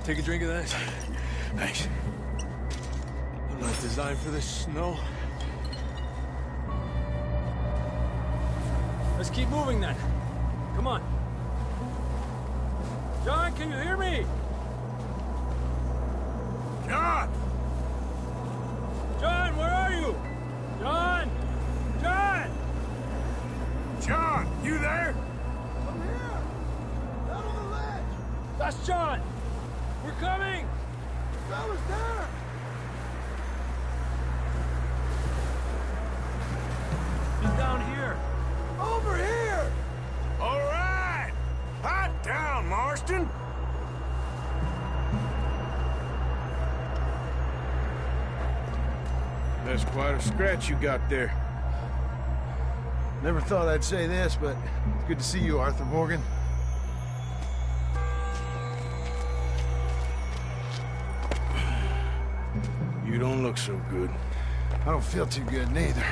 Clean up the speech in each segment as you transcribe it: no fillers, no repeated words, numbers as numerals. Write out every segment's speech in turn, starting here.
Take a drink of that. Thanks. I'm not designed for this snow. Let's keep moving then. Come on. John, can you hear me? John! John, where are you? John! John! John, you there? I'm here! Down on the ledge! That's John! We're coming! Fella's there! He's down here. Over here! All right! Hot down, Marston! That's quite a scratch you got there. Never thought I'd say this, but it's good to see you, Arthur Morgan. You don't look so good. I don't feel too good, neither.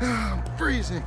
I'm freezing.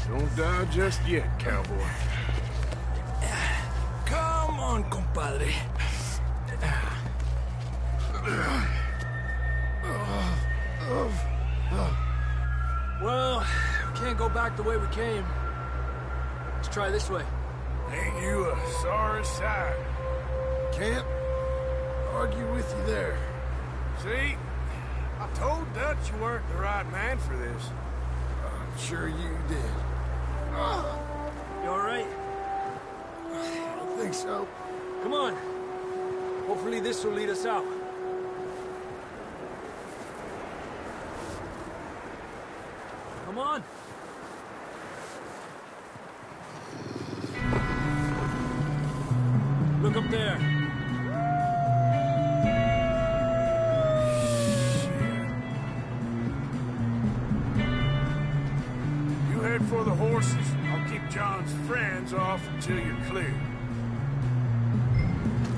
Don't die just yet, cowboy. Come on, compadre. Well, we can't go back the way we came. Let's try this way. Ain't you a sorry sight? Can't argue with you there. See? I told Dutch you weren't the right man for this. I'm sure you did. You all right? I don't think so. Come on. Hopefully this will lead us out. Come on. Look up there. You head for the horses. I'll keep John's friends off until you're clear.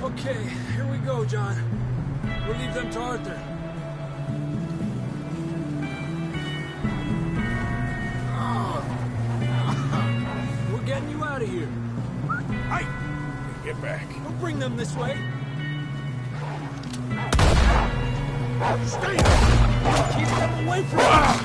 Okay, here we go, John. We'll leave them to Arthur. We're getting you out of here. Hey! Get back. Don't bring them this way. Stay! Keep them away from us.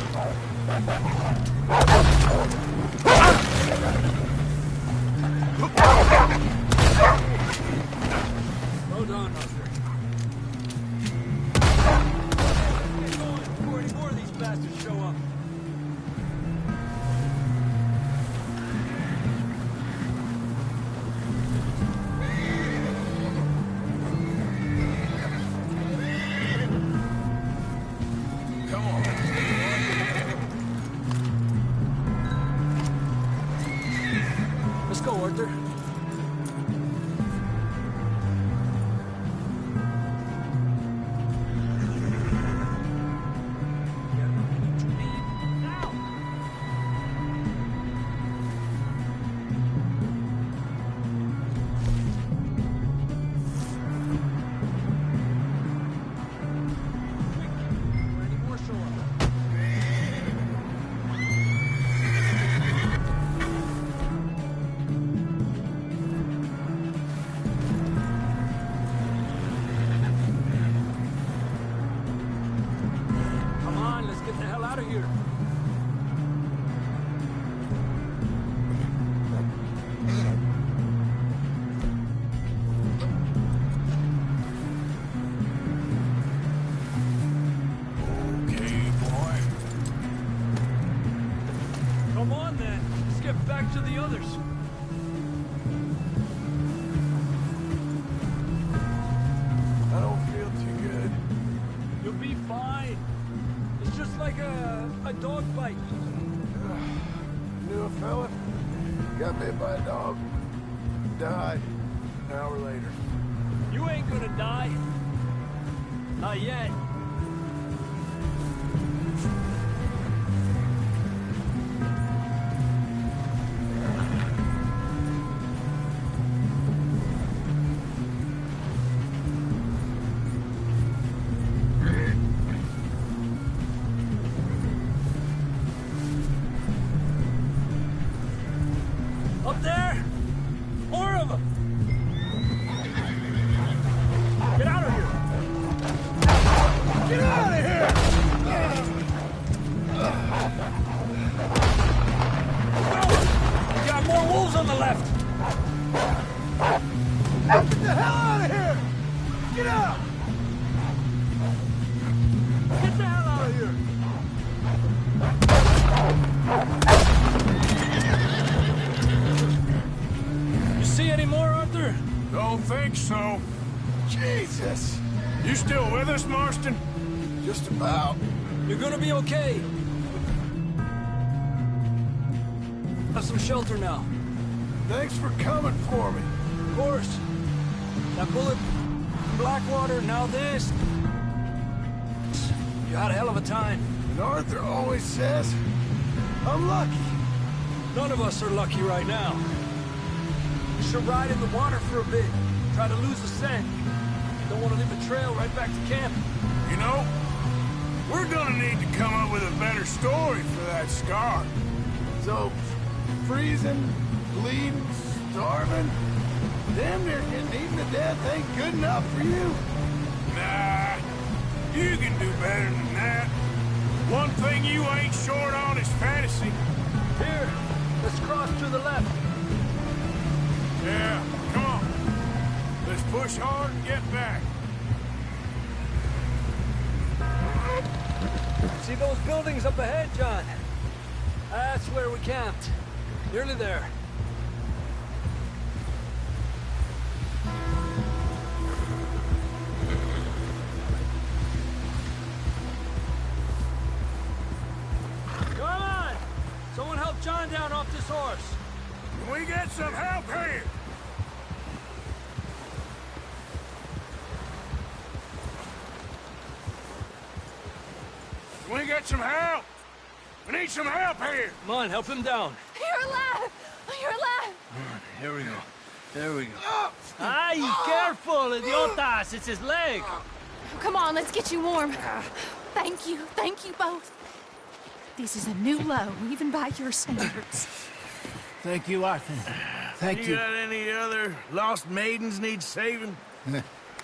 Well done, Arthur. Get going before any more of these bastards show up. Come on. Let's go, Arthur. back to the others. I don't feel too good. You'll be fine. It's just like a dog bite. Knew a fella. Got bit by a dog. Died. An hour later. You ain't gonna die. Not yet. Up there! More of them! Get out of here! Get out of here! We got more wolves on the left! Get the hell out of here! Get out! Get the hell out of here! You see any more, Arthur? Don't think so. Jesus! You still with us, Marston? Just about. You're gonna be okay. Have some shelter now. Thanks for coming for me. Of course. That bullet, Blackwater, now this. You had a hell of a time. And Arthur always says, I'm lucky. None of us are lucky right now. We should ride in the water for a bit. Try to lose the scent. Don't want to leave a trail right back to camp. You know, we're gonna need to come up with a better story for that scar. So, freezing, bleeding, starving, damn near getting eaten to death ain't good enough for you. Nah, you can do better than that. One thing you ain't short on is fantasy. Here, let's cross to the left. Yeah, come on. Let's push hard and get back. See those buildings up ahead, John? That's where we camped. Nearly there. Come on! Someone help John down off this horse. Can we get some help here? Can we get some help? We need some help here. Come on, help him down. You're alive! You're alive! Here we go. There we go. Ay, careful, idiotas! It's his leg! Come on, let's get you warm. Thank you both. This is a new low, even by your standards. Thank you, Arthur. Thank you. got any other lost maidens need saving?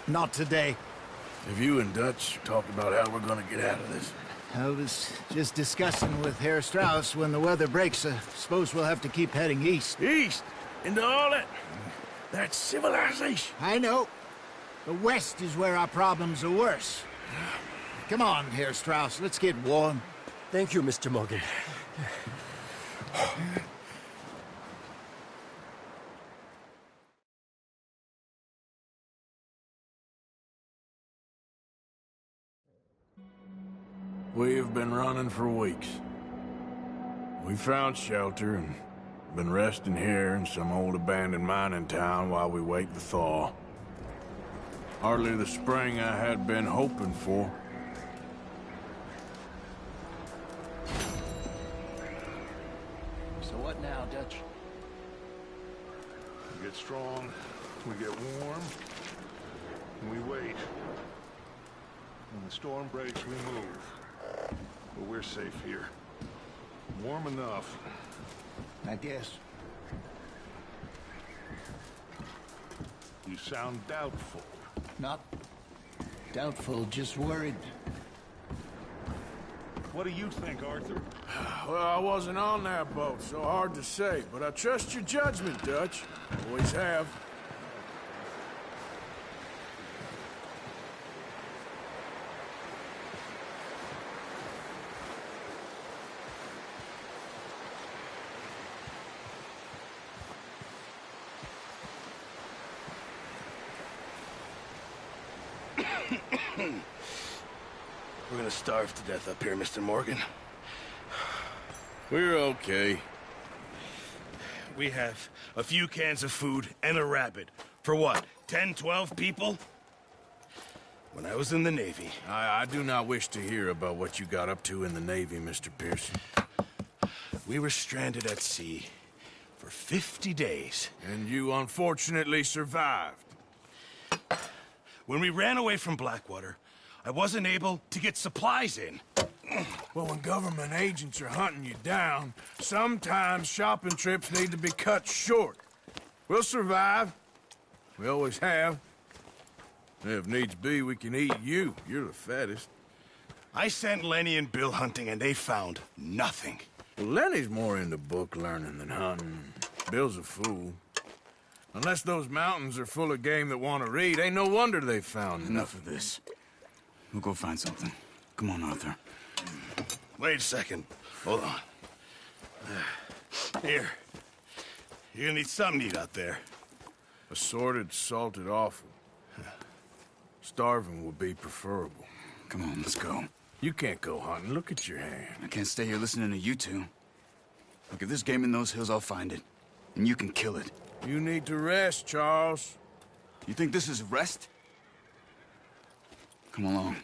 Not today. Have you and Dutch talked about how we're gonna get out of this? I was just discussing with Herr Strauss when the weather breaks. I suppose we'll have to keep heading east. East? Into all that... That's civilization. I know. The west is where our problems are worse. Come on, Herr Strauss. Let's get warm. Thank you, Mr. Morgan. We have been running for weeks. We found shelter and been resting here in some old abandoned mining town while we wait the thaw. Hardly the spring I had been hoping for. So what now, Dutch? We get strong, we get warm, and we wait. When the storm breaks, we move. But we're safe here. Warm enough. I guess. You sound doubtful. Not doubtful, just worried. What do you think, Arthur? Well, I wasn't on that boat, so hard to say. But I trust your judgment, Dutch. Always have. We're gonna starve to death up here, Mr. Morgan. We're okay. We have a few cans of food and a rabbit. For what, 10, 12 people? When I was in the Navy... I do not wish to hear about what you got up to in the Navy, Mr. Pearson. We were stranded at sea for 50 days. And you unfortunately survived. When we ran away from Blackwater, I wasn't able to get supplies in. Well, when government agents are hunting you down, sometimes shopping trips need to be cut short. We'll survive. We always have. If needs be, we can eat you. You're the fattest. I sent Lenny and Bill hunting, and they found nothing. Well, Lenny's more into book learning than hunting. Bill's a fool. Unless those mountains are full of game that want to read, ain't no wonder they found Enough of this. We'll go find something. Come on, Arthur. Wait a second. Hold on. Here. You're gonna need something to eat out there. Assorted, salted offal. Starving would be preferable. Come on, let's go. You can't go hunting. Look at your hand. I can't stay here listening to you two. Look, if there's game in those hills, I'll find it. And you can kill it. You need to rest, Charles. You think this is rest? Come along.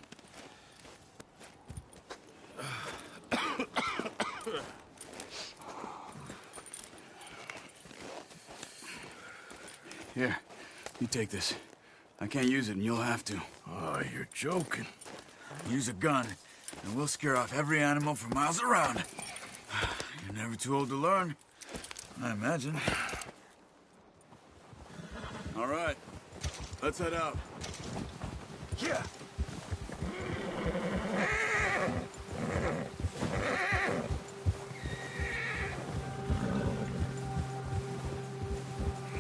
Here, you take this. I can't use it, and you'll have to. Oh, you're joking. Use a gun, and we'll scare off every animal for miles around. You're never too old to learn, I imagine. All right, let's head out. Yeah.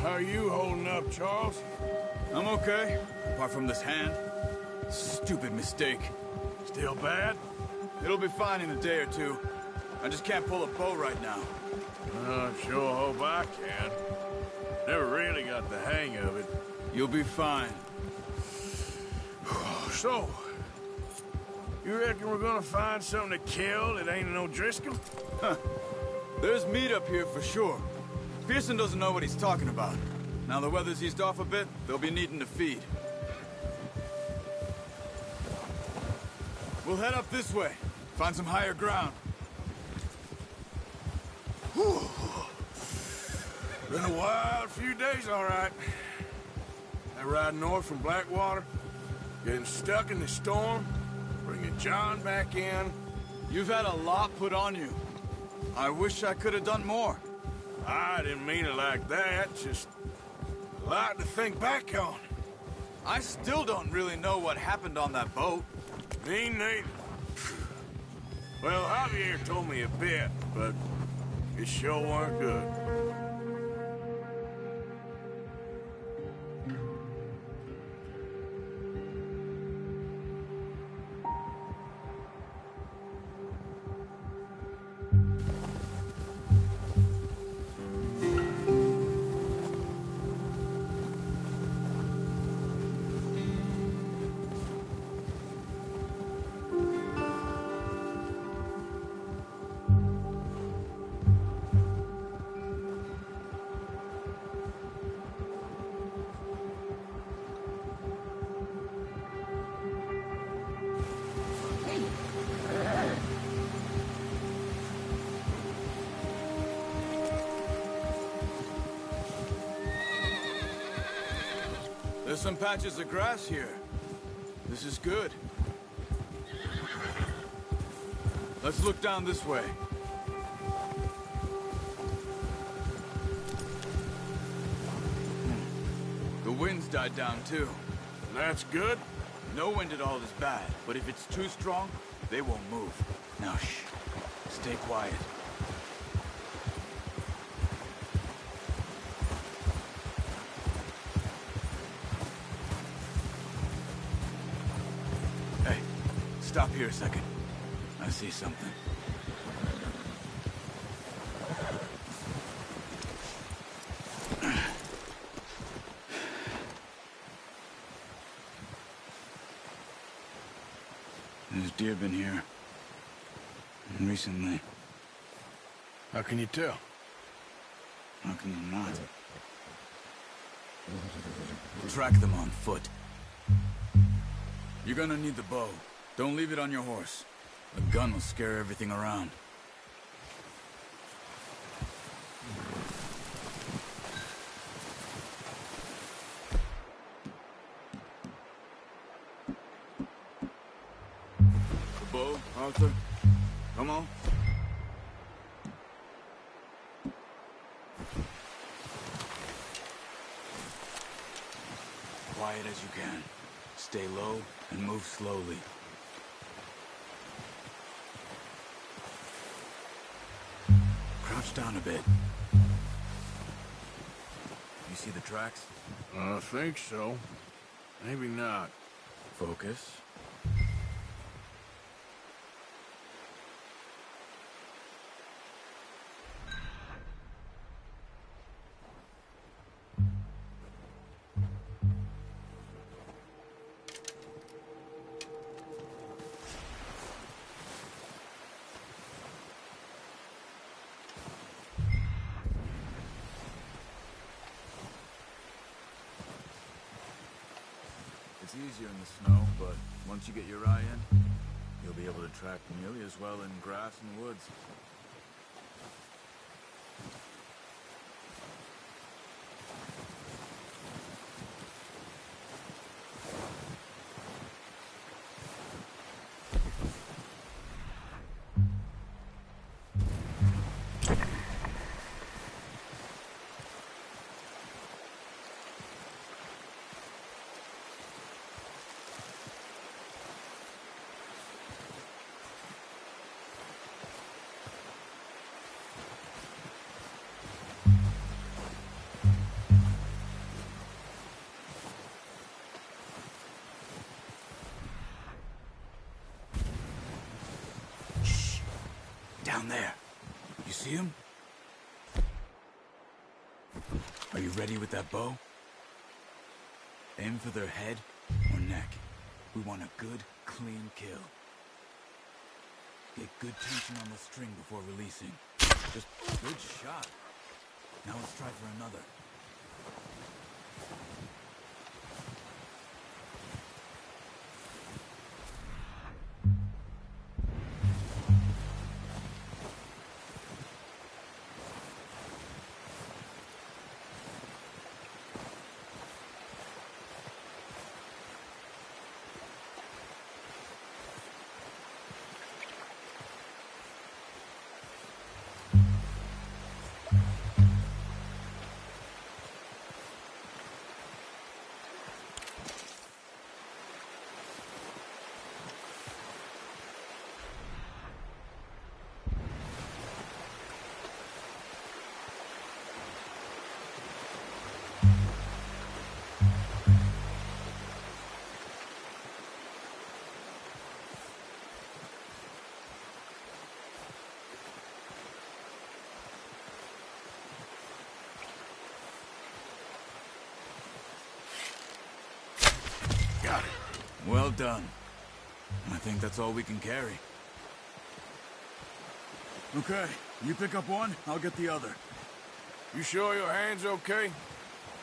How are you holding up, Charles? I'm okay, apart from this hand. Stupid mistake. Still bad? It'll be fine in a day or two. I just can't pull a bow right now. I sure hope I can. Never really got the hang of it. You'll be fine. So, you reckon we're gonna find something to kill that ain't no Driscoll? There's meat up here for sure. Pearson doesn't know what he's talking about. Now the weather's eased off a bit, they'll be needing to feed. We'll head up this way. Find some higher ground. Whew. Been a wild few days, all right. That ride north from Blackwater, getting stuck in the storm, bringing John back in. You've had a lot put on you. I wish I could have done more. I didn't mean it like that, just a lot to think back on. I still don't really know what happened on that boat. Me neither. Well, Javier told me a bit, but it sure weren't good. There's some patches of grass here. This is good. Let's look down this way. The wind's died down too. That's good. No wind at all is bad, but if it's too strong, they won't move. Now shh. Stay quiet. Hey, stop here a second. I see something. There's deer been here. Recently. How can you tell? How can you not? Track them on foot. You're gonna need the bow. Don't leave it on your horse. A gun will scare everything around. The bow, Arthur. Come on. Quiet as you can. Stay low and move slowly. Crouch down a bit. You see the tracks? I think so. Maybe not. Focus. It's easier in the snow, but once you get your eye in, you'll be able to track nearly as well in grass and woods. Down there. You see him? Are you ready with that bow? Aim for their head or neck. We want a good, clean kill. Get good tension on the string before releasing. Just good shot. Now let's try for another. Got it. Well done. I think that's all we can carry. Okay, you pick up one, I'll get the other. You sure your hand's okay?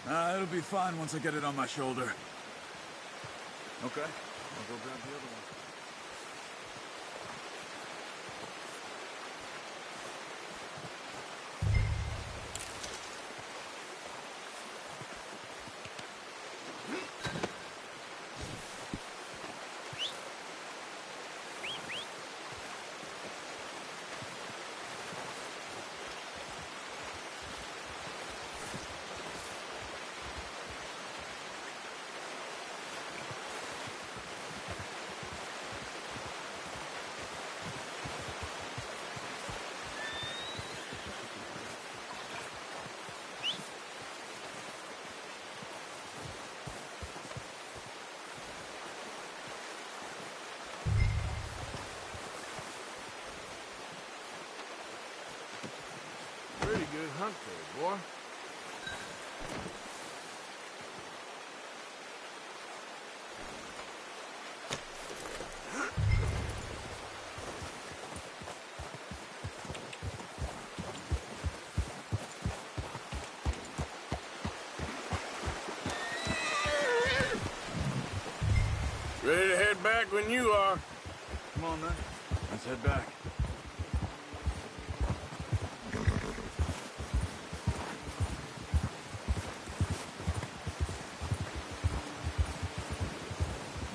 It'll be fine once I get it on my shoulder. Okay, I'll go grab the other one. Pretty good hunt there, boy. Ready to head back when you are. Come on, then. Let's head back.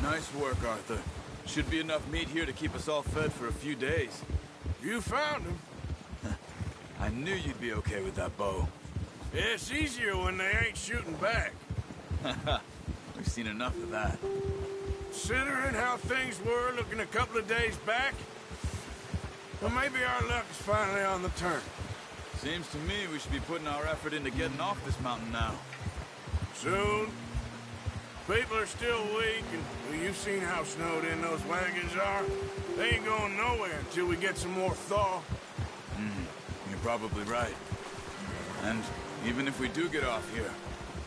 Nice work, Arthur. Should be enough meat here to keep us all fed for a few days. You found him. I knew you'd be okay with that bow. It's easier when they ain't shooting back. We've seen enough of that. Considering how things were looking a couple of days back, well, maybe our luck is finally on the turn. Seems to me we should be putting our effort into getting off this mountain now. Soon. People are still weak, and well, you've seen how snowed in those wagons are. They ain't going nowhere until we get some more thaw. You're probably right. And even if we do get off here,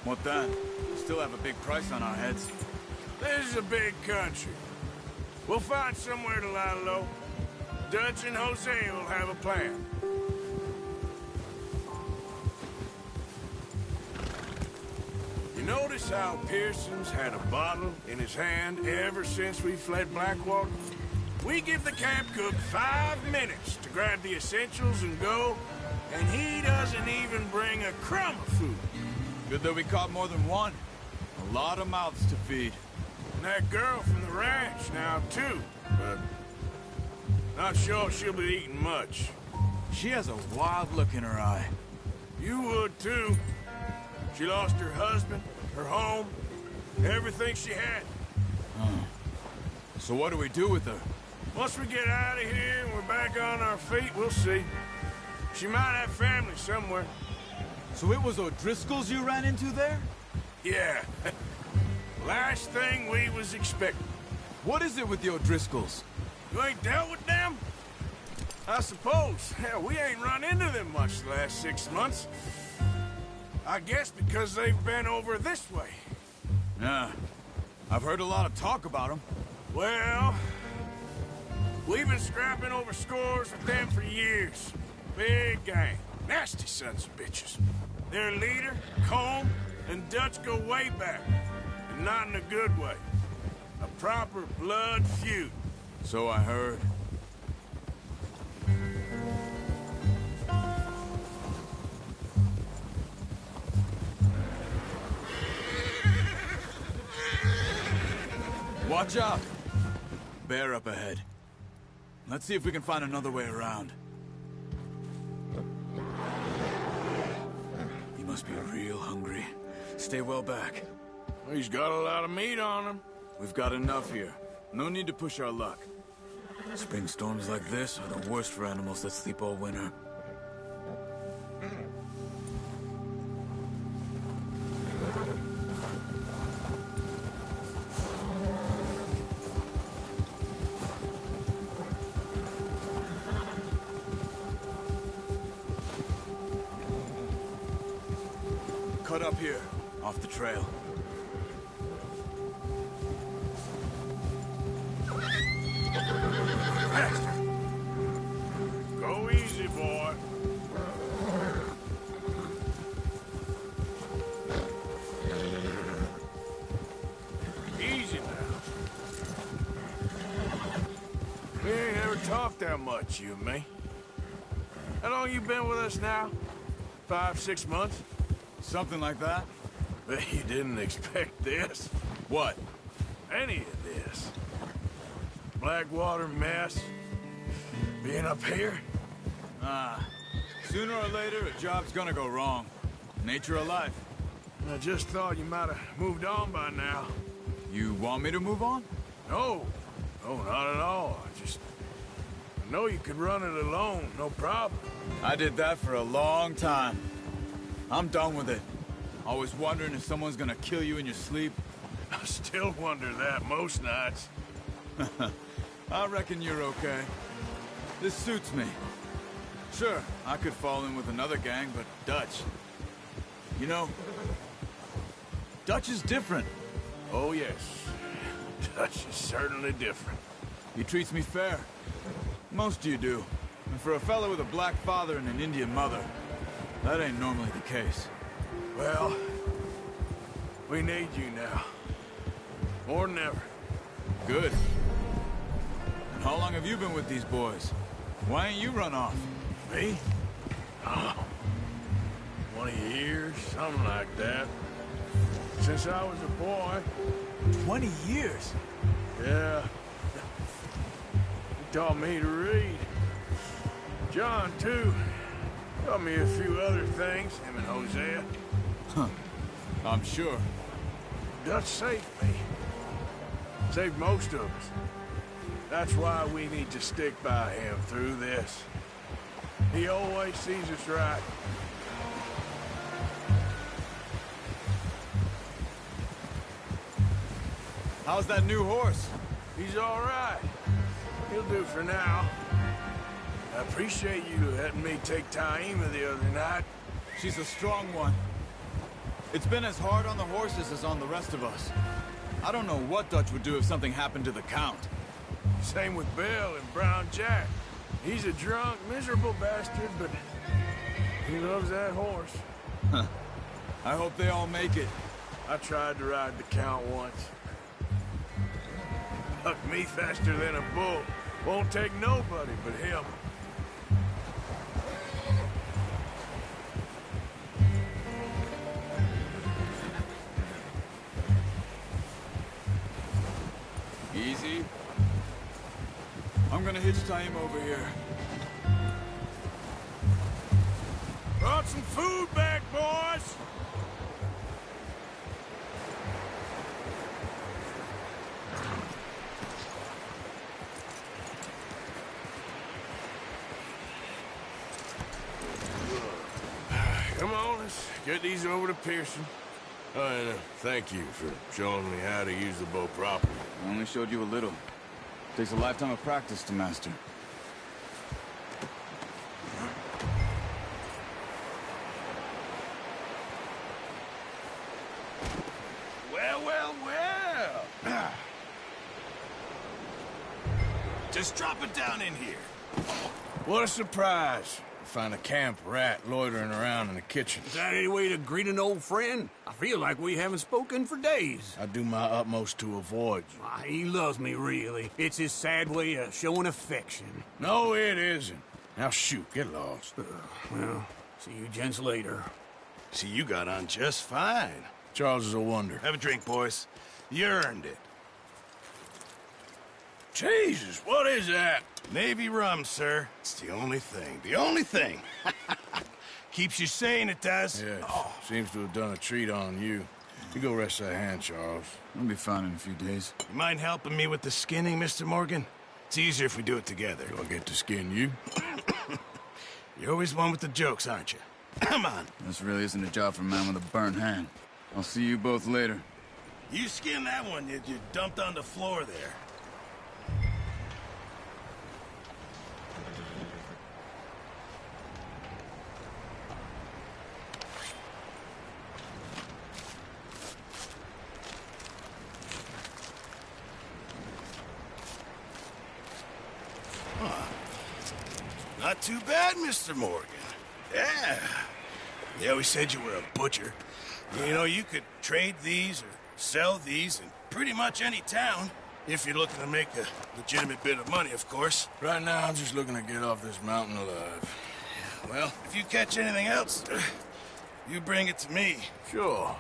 what then? We still have a big price on our heads. This is a big country. We'll find somewhere to lie low. Dutch and Jose will have a plan. You notice how Pearson's had a bottle in his hand ever since we fled Blackwater? We give the camp cook 5 minutes to grab the essentials and go, and he doesn't even bring a crumb of food. Good that we caught more than one. A lot of mouths to feed. And that girl from the ranch now, too, but not sure she'll be eating much. She has a wild look in her eye. You would, too. She lost her husband, her home, everything she had. So what do we do with her? Once we get out of here and we're back on our feet, we'll see. She might have family somewhere. So it was O'Driscoll's you ran into there? Yeah. Last thing we was expecting. What is it with the O'Driscolls? You ain't dealt with them? I suppose. Hell, we ain't run into them much the last 6 months. I guess because they've been over this way. Yeah. I've heard a lot of talk about them. Well, we've been scrapping over scores with them for years. Big gang. Nasty sons of bitches. Their leader, Combe, and Dutch go way back. And not in a good way. A proper blood feud. So I heard. Watch out! Bear up ahead. Let's see if we can find another way around. He must be real hungry. Stay well back. He's got a lot of meat on him. We've got enough here. No need to push our luck. Spring storms like this are the worst for animals that sleep all winter. Cut up here, off the trail. Go easy, boy. Easy now. We ain't ever talked that much, you and me. How long you been with us now? 5, 6 months? Something like that? Bet you didn't expect this. What? Any of this. Blackwater mess. Being up here. Sooner or later, a job's gonna go wrong. Nature of life. I just thought you might have moved on by now. You want me to move on? No. No, not at all. I know you could run it alone, no problem. I did that for a long time. I'm done with it. Always wondering if someone's gonna kill you in your sleep. I still wonder that most nights. I reckon you're okay. This suits me. Sure, I could fall in with another gang, but Dutch... You know, Dutch is different. Oh, yes. Dutch is certainly different. He treats me fair. Most of you do. And for a fellow with a black father and an Indian mother, that ain't normally the case. Well, we need you now. More than ever. Good. And how long have you been with these boys? Why ain't you run off? Me? Oh, 20 years, something like that. Since I was a boy. 20 years? Yeah. He taught me to read. John, too. Taught me a few other things, him and Hosea. Huh. I'm sure. Dutch saved me. Saved most of us. That's why we need to stick by him through this. He always sees us right. How's that new horse? He's all right. He'll do for now. I appreciate you letting me take Taima the other night. She's a strong one. It's been as hard on the horses as on the rest of us. I don't know what Dutch would do if something happened to the Count. Same with Bill and Brown Jack. He's a drunk, miserable bastard, but he loves that horse. Huh. I hope they all make it. I tried to ride the Count once. Hucked me faster than a bull. Won't take nobody but him. Easy. I'm gonna hitch Taima over here. Brought some food back, boys! Come on, let's get these over to Pearson. Oh, and thank you for showing me how to use the bow properly. I only showed you a little. Takes a lifetime of practice to master. Well, well, well. Just drop it down in here. What a surprise. Find a camp rat loitering around in the kitchen. Is that any way to greet an old friend? I feel like we haven't spoken for days. I do my utmost to avoid you. Why, he loves me, really. It's his sad way of showing affection. No, it isn't. Now shoot, get lost. Well, see you gents later. See, you got on just fine. Charles is a wonder. Have a drink, boys. You earned it. Jesus, what is that? Navy rum, sir. It's the only thing. The only thing. Keeps you sane, it does. Yes, seems to have done a treat on you. You go rest that hand, Charles. I'll be fine in a few days. You mind helping me with the skinning, Mr. Morgan? It's easier if we do it together. Do I get to skin you? You're always one with the jokes, aren't you? Come on. This really isn't a job for a man with a burnt hand. I'll see you both later. You skin that one you dumped on the floor there. Not too bad, Mr. Morgan. Yeah. They always said you were a butcher. You know, you could trade these or sell these in pretty much any town. If you're looking to make a legitimate bit of money, of course. Right now, I'm just looking to get off this mountain alive. Well, if you catch anything else, you bring it to me. Sure.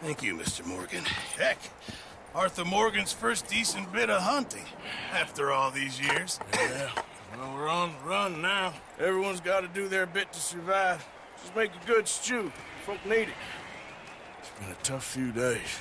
Thank you, Mr. Morgan. Heck, Arthur Morgan's first decent bit of hunting after all these years. Yeah. Well, we're on the run now. Everyone's got to do their bit to survive. Just make a good stew. Folk need it. It's been a tough few days.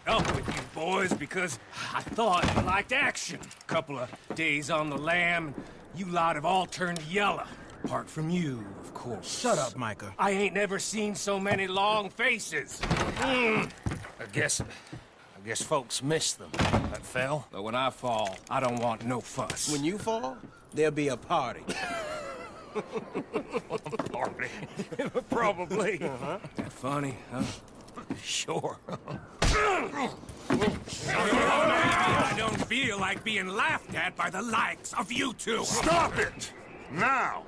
Up with you boys because I thought you liked action. Couple of days on the lam, and you lot have all turned yellow. Apart from you, of course. Shut up, Micah. I ain't never seen so many long faces. I guess I guess folks miss them that fell. But when I fall, I don't want no fuss. When you fall, there'll be a party. Party? Probably. That funny, huh? Sure. I don't feel like being laughed at by the likes of you two. Stop it! Now!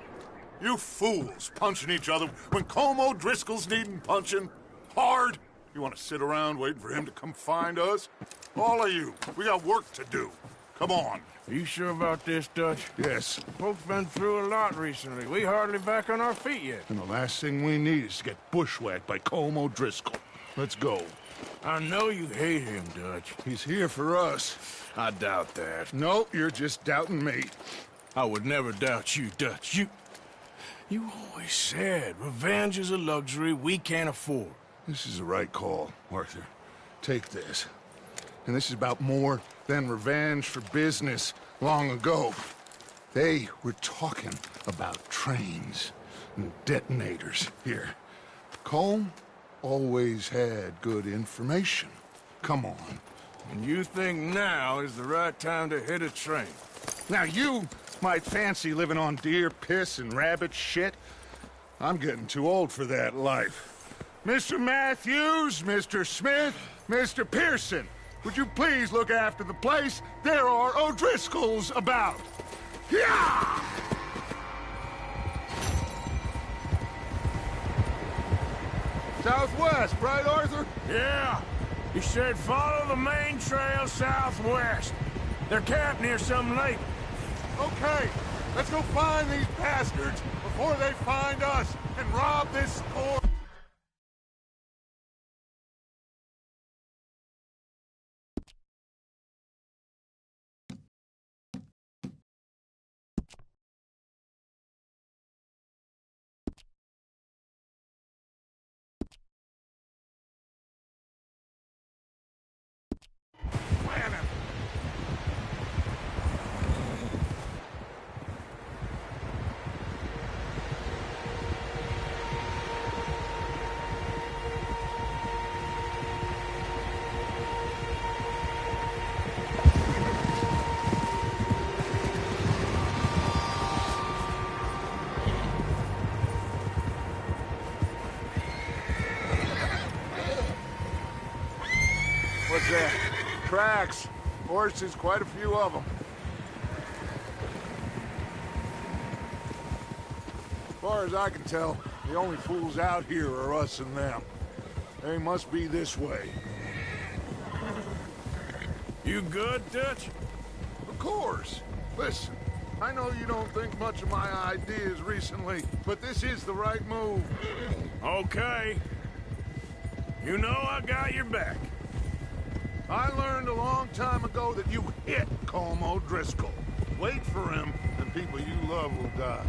You fools punching each other when Colm O'Driscoll's needing punching. Hard! You want to sit around waiting for him to come find us? All of you, we got work to do. Come on. Are you sure about this, Dutch? Yes. Folks been through a lot recently. We hardly back on our feet yet. And the last thing we need is to get bushwhacked by Colm O'Driscoll. Let's go. I know you hate him, Dutch. He's here for us. I doubt that. No, you're just doubting me. I would never doubt you, Dutch. You always said revenge is a luxury we can't afford. This is the right call, Arthur. Take this. And this is about more than revenge for business long ago. They were talking about trains and detonators here. Colm always had good information. Come on. And you think now is the right time to hit a train? Now you might fancy living on deer piss and rabbit shit. I'm getting too old for that life. Mr. Matthews, Mr. Smith, Mr. Pearson, would you please look after the place? There are O'Driscolls about. Yeah! Southwest, right, Arthur? Yeah. He said follow the main trail southwest. They're camped near some lake. Okay, let's go find these bastards before they find us and rob this store. What's that? Tracks. Horses, quite a few of them. As far as I can tell, the only fools out here are us and them. They must be this way. You good, Dutch? Of course. Listen, I know you don't think much of my ideas recently, but this is the right move. Okay. You know I got your back. I learned a long time ago that you hit Colm O'Driscoll. Wait for him, and people you love will die.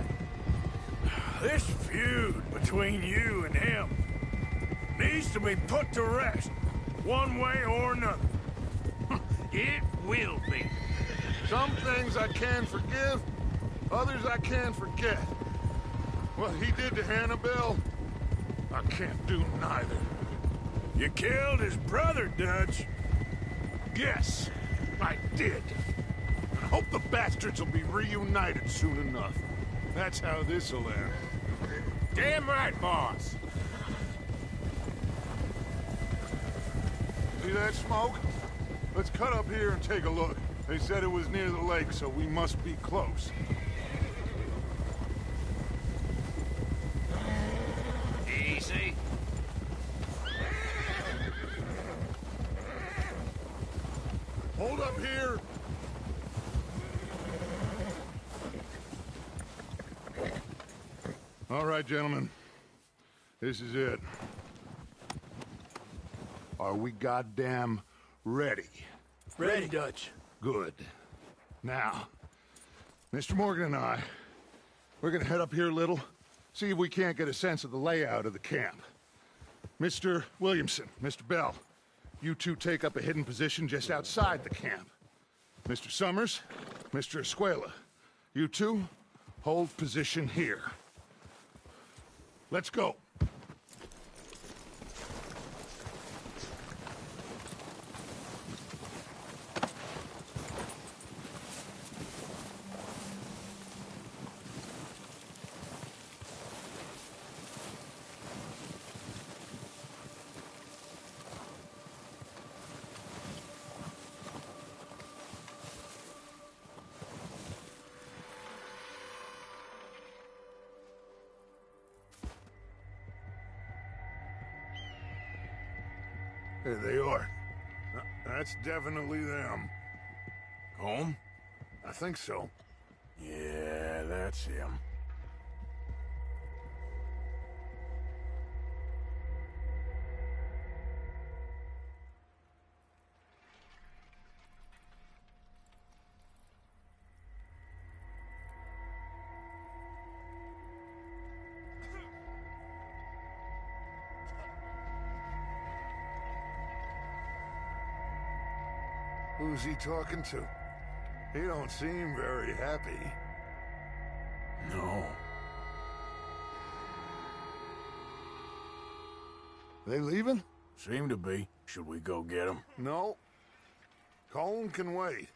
This feud between you and him needs to be put to rest, one way or another. It will be. Some things I can forgive, others I can forget. What he did to Hannibal, I can't do neither. You killed his brother, Dutch. Yes, I did. I hope the bastards will be reunited soon enough. That's how this'll end. Damn right, boss. See that smoke? Let's cut up here and take a look. They said it was near the lake, so we must be close. Easy. Hold up here! All right, gentlemen. This is it. Are we goddamn ready? Ready, Dutch. Good. Now, Mr. Morgan and I, we're gonna head up here a little, see if we can't get a sense of the layout of the camp. Mr. Williamson, Mr. Bell, you two take up a hidden position just outside the camp. Mr. Summers, Mr. Escuela, you two hold position here. Let's go. There they are. That's definitely them. Home? I think so. Yeah, that's him. Who's he talking to? He don't seem very happy. No. They leaving? Seem to be. Should we go get them? No. Colin can wait.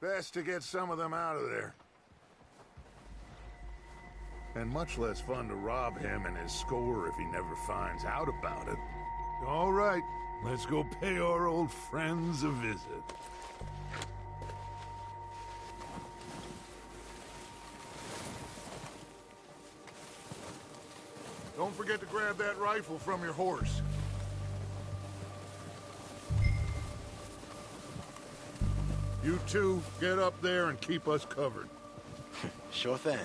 Best to get some of them out of there. And much less fun to rob him and his score if he never finds out about it. All right, let's go pay our old friends a visit. Don't forget to grab that rifle from your horse. You two, get up there and keep us covered. Sure thing.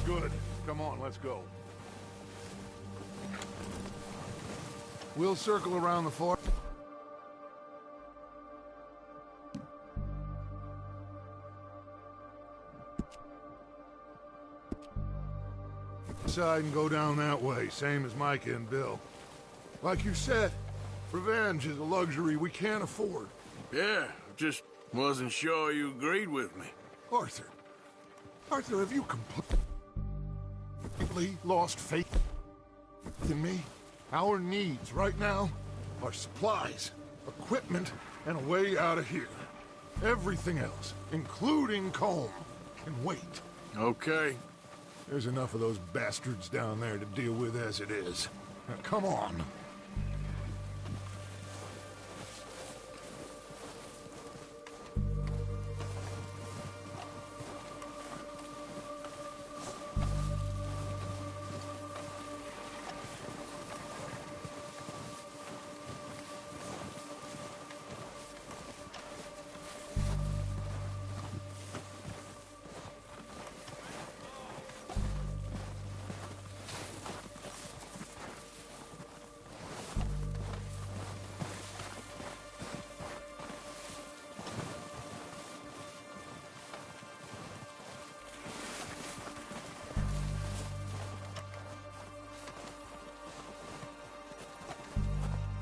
Good. Come on, let's go. We'll circle around the fort. Side and go down that way, same as Micah and Bill. Like you said, revenge is a luxury we can't afford. Yeah, just wasn't sure you agreed with me. Arthur. Arthur, have you completely lost faith in me? Our needs right now are supplies, equipment, and a way out of here. Everything else, including Colm, can wait. Okay. There's enough of those bastards down there to deal with as it is. Now, come on.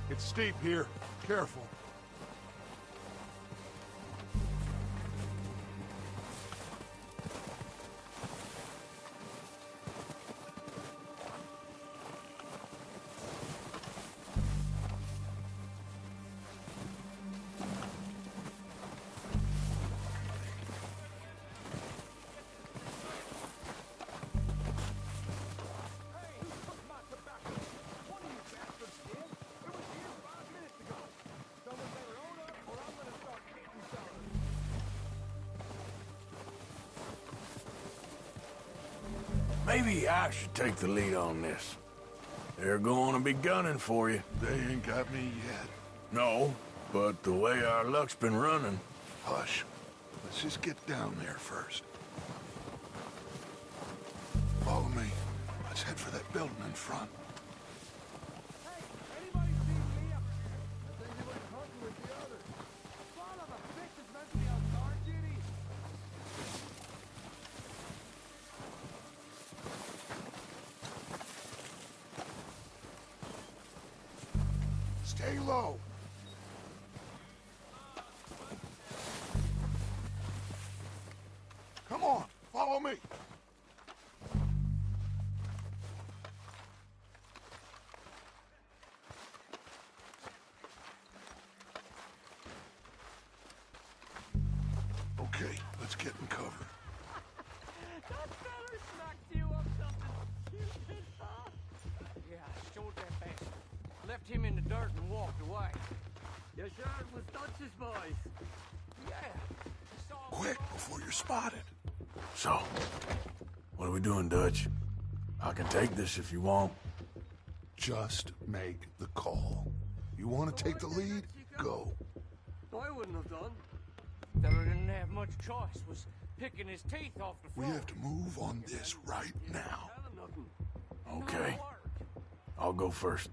It's steep here. Careful. Maybe I should take the lead on this. They're going to be gunning for you. They ain't got me yet. No, but the way our luck's been running... Hush. Let's just get down there first. Follow me. Let's head for that building in front. Stay low. Come on, follow me. Okay, let's get in cover. That feller smacked you up something stupid. left him in the dirt and walked away. You sure it was Dutch's boys? Yeah. Quick, before you're spotted. So, what are we doing, Dutch? I can take this if you want. Just make the call. You want to take the lead? Go. I wouldn't have done. Fella didn't have much choice, was picking his teeth off the floor. We have to move on this right now. Okay. I'll go first.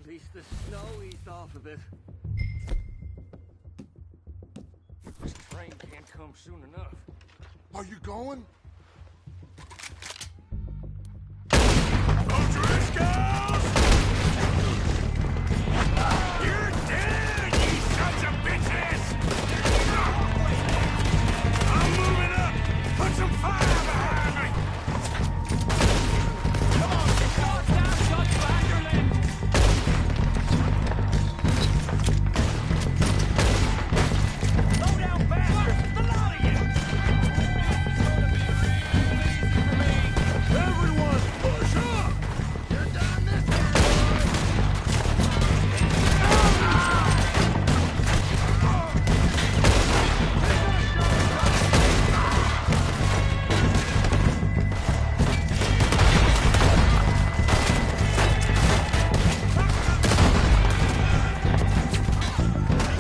At least the snow eased off a bit. This train can't come soon enough. Are you going? You're dead, you sons of bitches! I'm moving up! Put some fire behind me! Come on, get down, Dutch Lackerland! Slow down, bastard! The lot of you! It's gonna be real easy for me! Everyone, push up! You're done this time!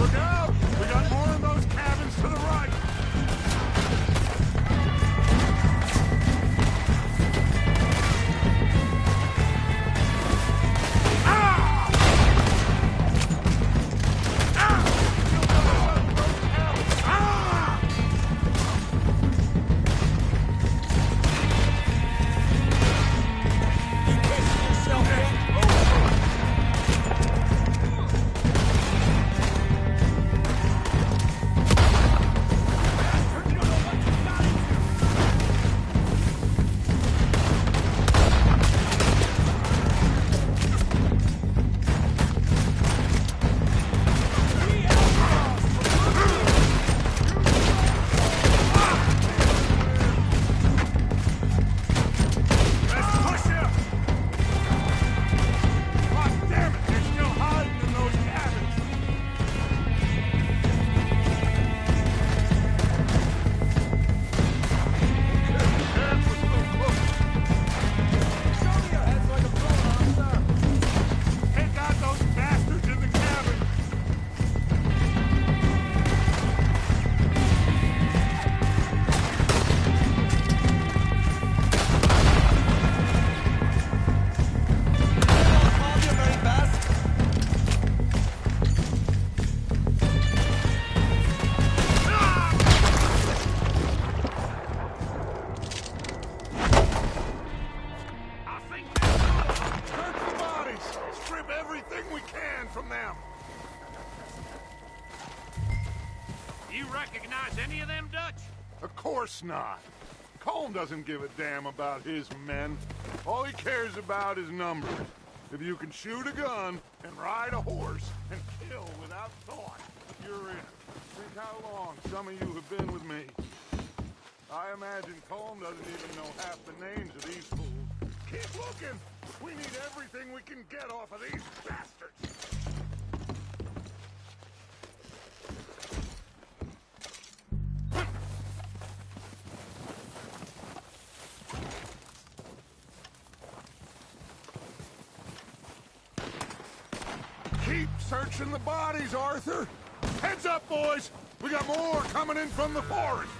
Look out! We got more of those cabins to the right! From them. You recognize any of them, Dutch? Of course not. Colm doesn't give a damn about his men. All he cares about is numbers. If you can shoot a gun and ride a horse and kill without thought, you're in. Think how long some of you have been with me. I imagine Colm doesn't even know half the names of these fools. Keep looking! We need everything we can get off of these bastards! Keep searching the bodies, Arthur! Heads up, boys! We got more coming in from the forest!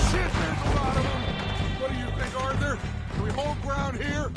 Shit, there's a lot of them! What do you think, Arthur? Can we hold ground here?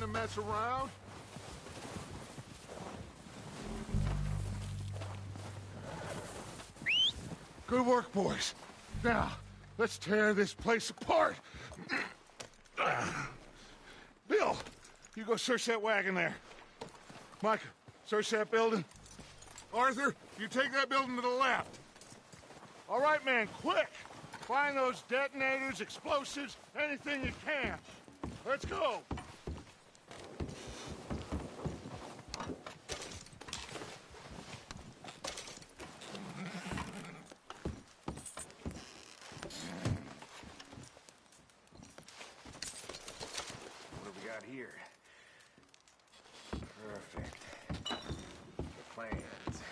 to mess around. Good work, boys. Now, let's tear this place apart. Bill, you go search that wagon there. Mike, search that building. Arthur, you take that building to the left. All right, man, quick. Find those detonators, explosives, anything you can. Let's go. What do we got here? Perfect. The plans.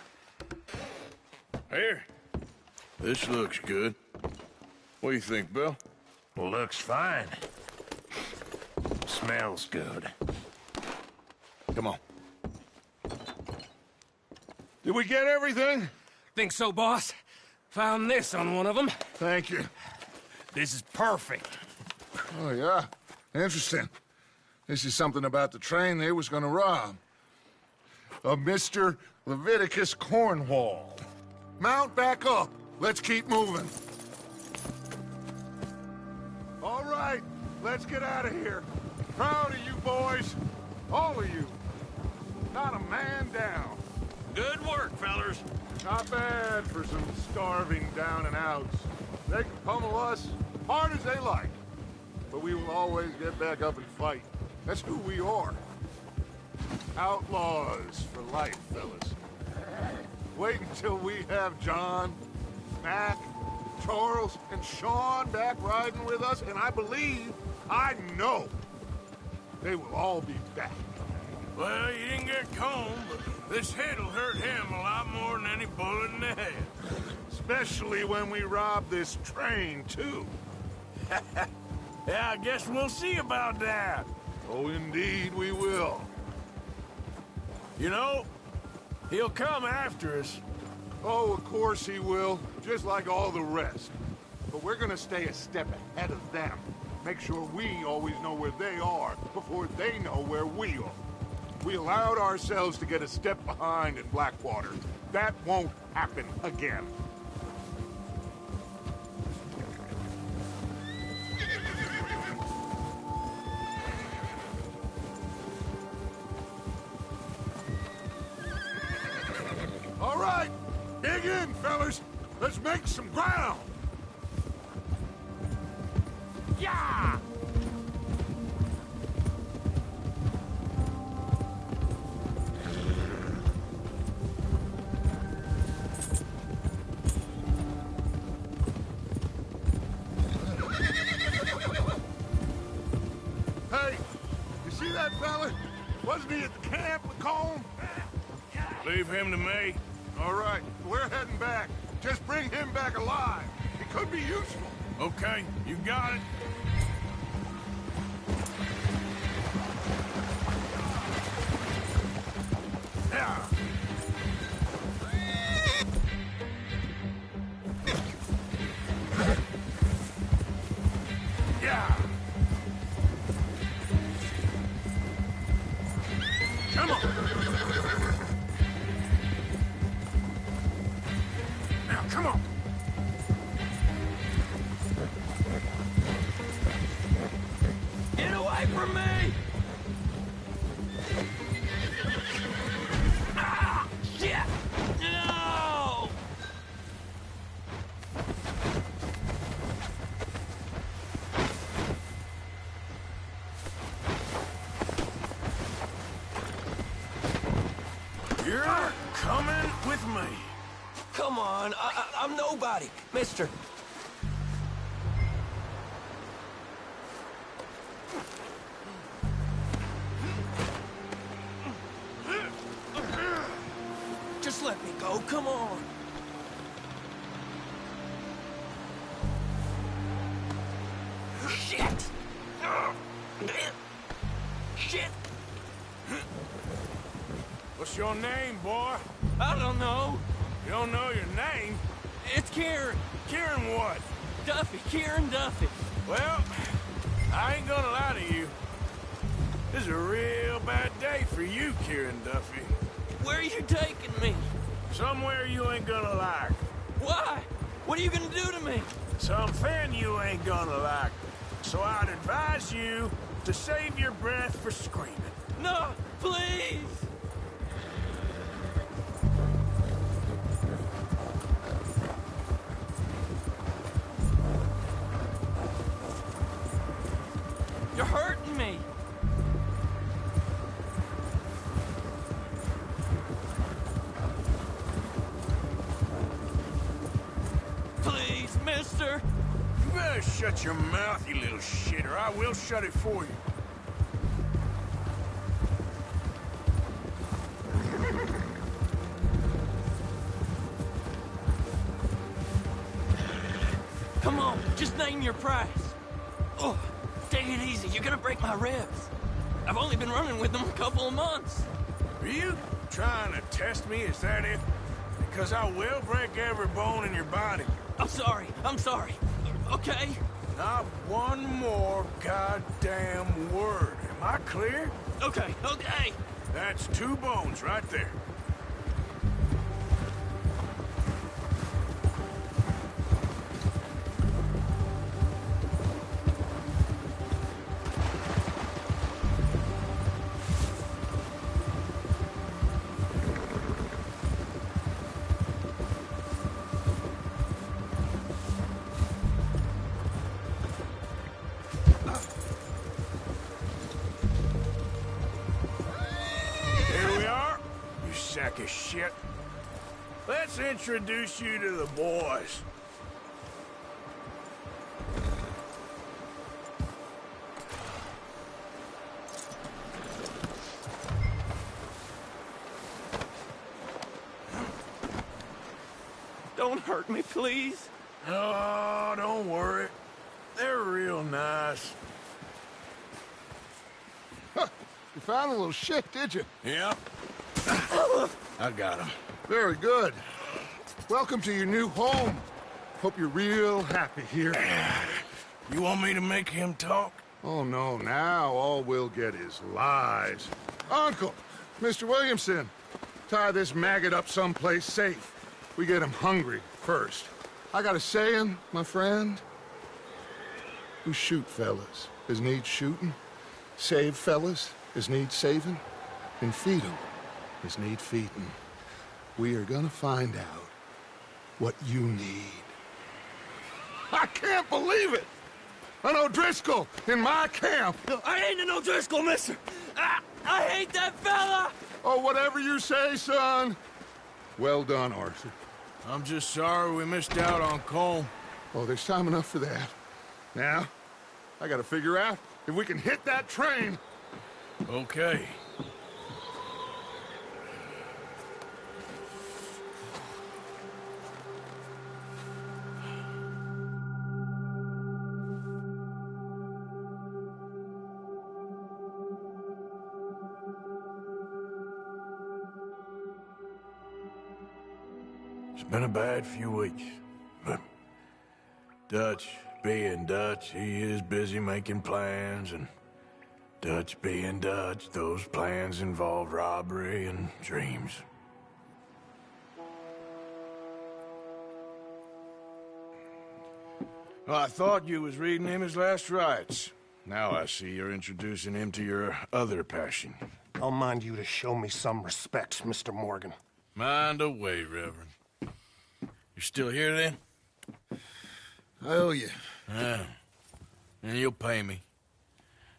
Here. This looks good. What do you think, Bill? Looks fine. Smells good. Come on. Did we get everything? Think so, boss? Found this on one of them. Thank you. This is perfect. Oh, yeah? Interesting. This is something about the train they was gonna rob. A Mr. Leviticus Cornwall. Mount back up. Let's keep moving. All right, let's get out of here. Proud of you boys. All of you. Not a man down. Good work, fellers. Not bad for some starving down and outs. They can pummel us hard as they like. But we will always get back up and fight. That's who we are. Outlaws for life, fellas. Wait until we have John, Mac, Charles, and Sean back riding with us, and I know, they will all be back. Well, you didn't get Combe, but this hit'll hurt him a lot more than any bullet in the head. Especially when we rob this train, too. Yeah, I guess we'll see about that. Oh, indeed we will. You know, he'll come after us. Oh, of course he will, just like all the rest. But we're gonna stay a step ahead of them. Make sure we always know where they are before they know where we are. We allowed ourselves to get a step behind in Blackwater. That won't happen again. All right, dig in, fellas. Let's make some ground. Yeah! Hey, you see that fella? Wasn't he at the camp with Colm? Leave him to me. All right, we're heading back. Just bring him back alive. It could be useful. Okay, you got it. Yeah. Yeah. Come on. Now, come on. Get away from me! Ah! Shit! No! You're coming with me. Come on, I'm nobody, mister. Just let me go, come on. Shit! Shit! What's your name, boy? I don't know. You don't know your name? It's Kieran. Kieran what? Duffy, Kieran Duffy. Well, I ain't gonna lie to you. This is a real bad day for you, Kieran Duffy. Where are you taking me? Somewhere you ain't gonna like. Why? What are you gonna do to me? Something you ain't gonna like. So I'd advise you to save your breath for screaming. No, please! You're hurting me! Please, mister! You better shut your mouth, you little shit, or I will shut it for you. Come on, just name your price. Oh, take it easy. You're gonna break my ribs. I've only been running with them a couple of months. Are you trying to test me? Is that it? Because I will break every bone in your body. I'm sorry. I'm sorry. Okay? Not one more goddamn word. Am I clear? Okay, okay. That's 2 bones right there. Sack of shit. Let's introduce you to the boys. Don't hurt me, please. Oh, don't worry. They're real nice. Huh. You found a little shit, did you? Yep. I got him. Very good. Welcome to your new home. Hope you're real happy here. You want me to make him talk? Oh, no. Now all we'll get is lies. Uncle, Mr. Williamson, tie this maggot up someplace safe. We get him hungry first. I got a saying, my friend. We shoot fellas as need shooting, save fellas as need saving, and feed 'em as need feeding. We are gonna find out what you need. I can't believe it! An O'Driscoll in my camp! I ain't an O'Driscoll, mister! I hate that fella! Oh, whatever you say, son. Well done, Arthur. I'm just sorry we missed out on Cole. Oh, there's time enough for that. Now, I gotta figure out if we can hit that train. Okay. It's been a bad few weeks, but Dutch being Dutch, he is busy making plans, and Dutch being Dutch, those plans involve robbery and dreams. Well, I thought you was reading him his last rites. Now I see you're introducing him to your other passion. I'll mind you to show me some respect, Mr. Morgan. Mind away, Reverend. You still here, then? I owe you. Yeah. And you'll pay me.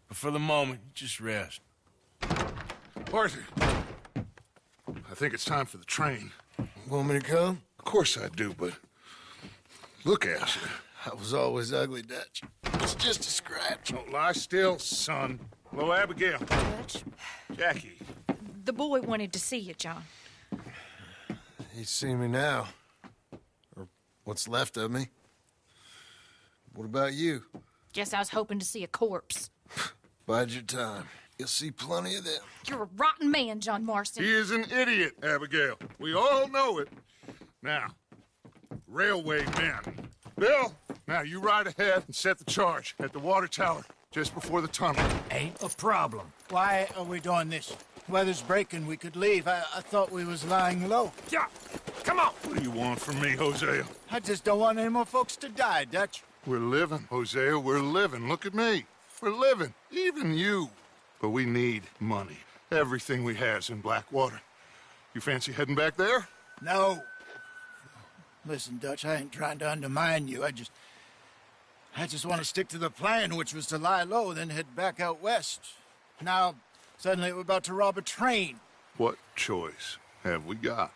But for the moment, just rest. Arthur, I think it's time for the train. Want me to come? Of course I do, but look at you. I was always ugly, Dutch. It's just a scratch. Don't lie still, son. Hello, Abigail. Dutch, Jackie. the boy wanted to see you, John. He's seen me now. Or what's left of me. What about you? Guess I was hoping to see a corpse. Bide your time. You'll see plenty of them. You're a rotten man, John Marston. He is an idiot, Abigail. We all know it. Now, railway men. Bill, now you ride ahead and set the charge at the water tower. just before the tunnel. Ain't a problem. Why are we doing this? Weather's breaking. We could leave. I thought we was lying low. Yeah, come on. What do you want from me, Hosea? I just don't want any more folks to die, Dutch. We're living, Hosea. We're living. Look at me. We're living. Even you. But we need money. Everything we has in Blackwater. You fancy heading back there? No. Listen, Dutch, I ain't trying to undermine you. I just want to stick to the plan, which was to lie low, then head back out west. Now, suddenly we're about to rob a train. What choice have we got?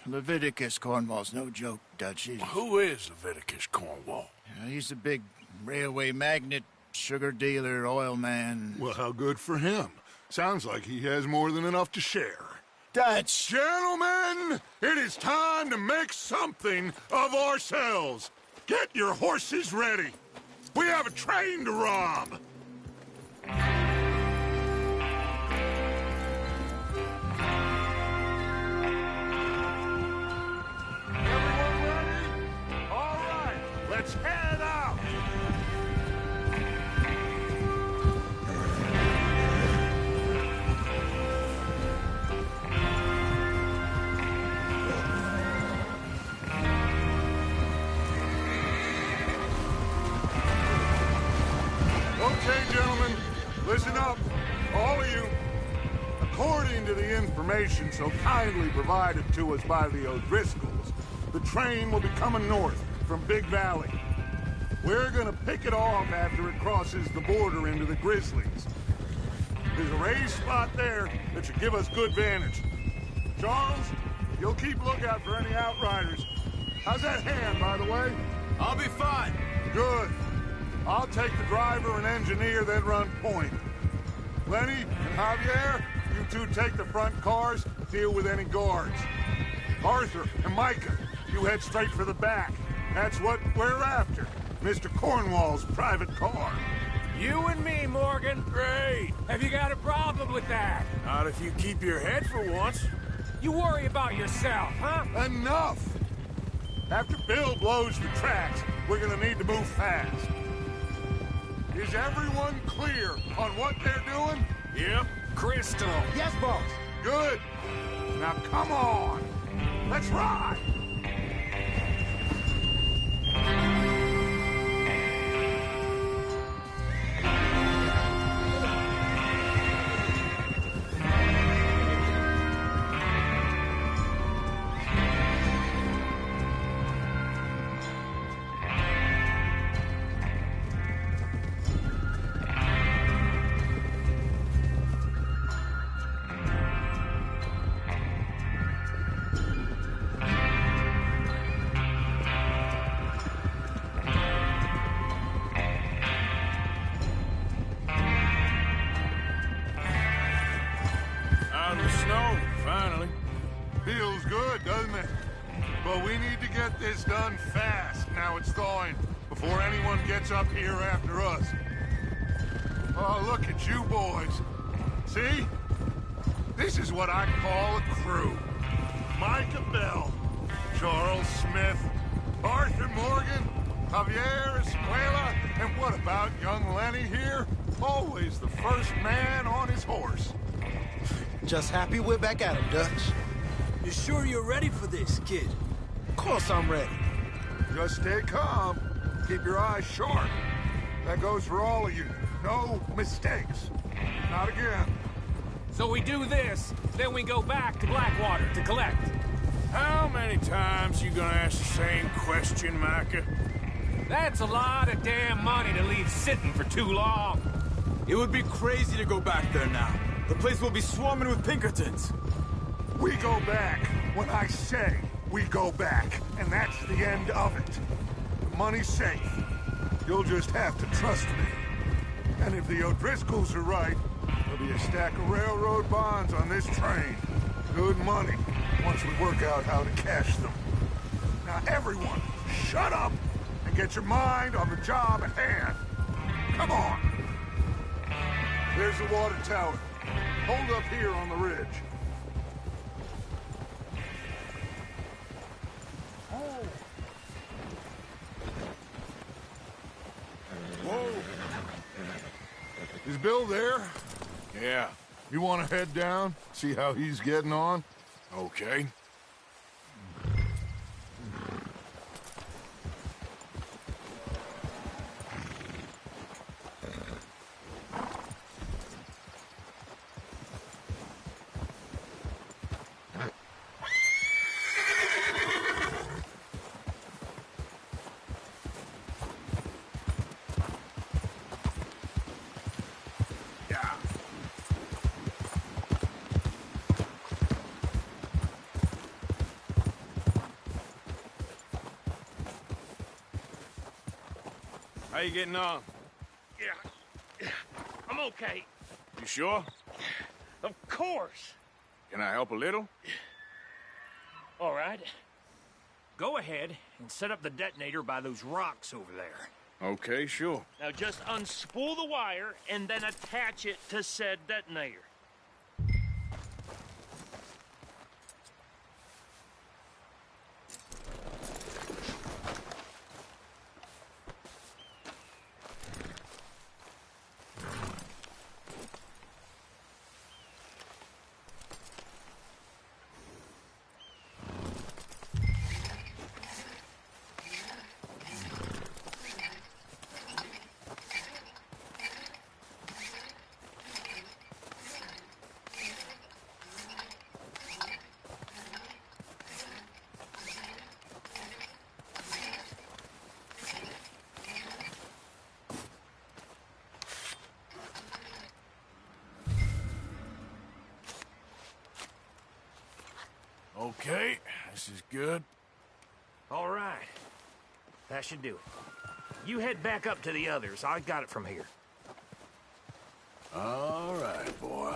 Leviticus Cornwall's no joke, Dutch. Who is Leviticus Cornwall? He's a big railway magnate, sugar dealer, oil man. Well, how good for him. Sounds like he has more than enough to share. Dutch! Gentlemen, it is time to make something of ourselves. Get your horses ready. We have a train to rob. Everyone ready? All right, let's head out. Okay, gentlemen, listen up, all of you. According to the information so kindly provided to us by the O'Driscolls, the train will be coming north from Big Valley. We're gonna pick it off after it crosses the border into the Grizzlies. There's a raised spot there that should give us good vantage. Charles, you'll keep lookout for any outriders. How's that hand, by the way? I'll be fine. Good. I'll take the driver and engineer, then run point. Lenny and Javier, you two take the front cars, deal with any guards. Arthur and Micah, you head straight for the back. That's what we're after. Mr. Cornwall's private car. You and me, Morgan. Great. Have you got a problem with that? Not if you keep your head for once. You worry about yourself, huh? Enough! After Bill blows the tracks, we're gonna need to move fast. Is everyone clear on what they're doing? Yep. Crystal. Yes, boss. Good. Now come on. Let's ride. Out of the snow, finally. Feels good, doesn't it? But we need to get this done fast, now it's thawing, before anyone gets up here after us. Oh, look at you boys. See? This is what I call a crew. Micah Bell, Charles Smith, Arthur Morgan, Javier Escuela, and what about young Lenny here? Always the first man on his horse. Just happy we're back at him, Dutch. You sure you're ready for this, kid? Of course I'm ready. Just stay calm. Keep your eyes sharp. That goes for all of you. No mistakes. Not again. So we do this, then we go back to Blackwater to collect. How many times you gonna ask the same question, Micah? That's a lot of damn money to leave sitting for too long. It would be crazy to go back there now. The place will be swarming with Pinkertons. We go back when I say we go back, and that's the end of it. The money's safe. You'll just have to trust me. And if the O'Driscolls are right, there'll be a stack of railroad bonds on this train. Good money, once we work out how to cash them. Now everyone, shut up and get your mind on the job at hand. Come on. There's the water tower. Hold up here on the ridge. Whoa! Is Bill there? Yeah, You want to head down? See how he's getting on? okay. How you getting on? Yeah. I'm okay. You sure? Of course. Can I help a little? All right. Go ahead and set up the detonator by those rocks over there. Okay, sure. Now just unspool the wire and then attach it to said detonator. Okay, this is good. All right. That should do it. You head back up to the others. I got it from here. All right, boy.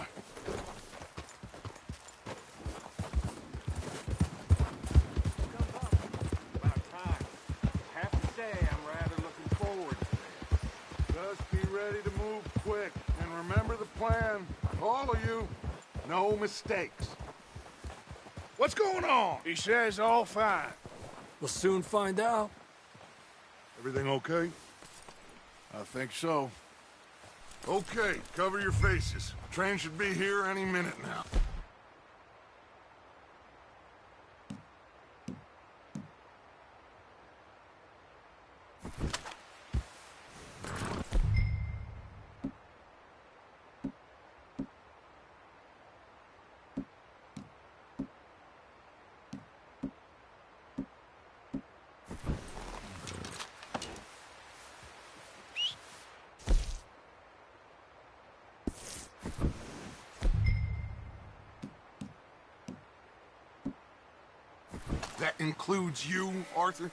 About time. Have to say, I'm rather looking forward to this. Just be ready to move quick. And remember the plan. All of you. No mistakes. What's going on? He says all fine. We'll soon find out. Everything okay? I think so. Okay, cover your faces. Train should be here any minute now. That includes you, Arthur?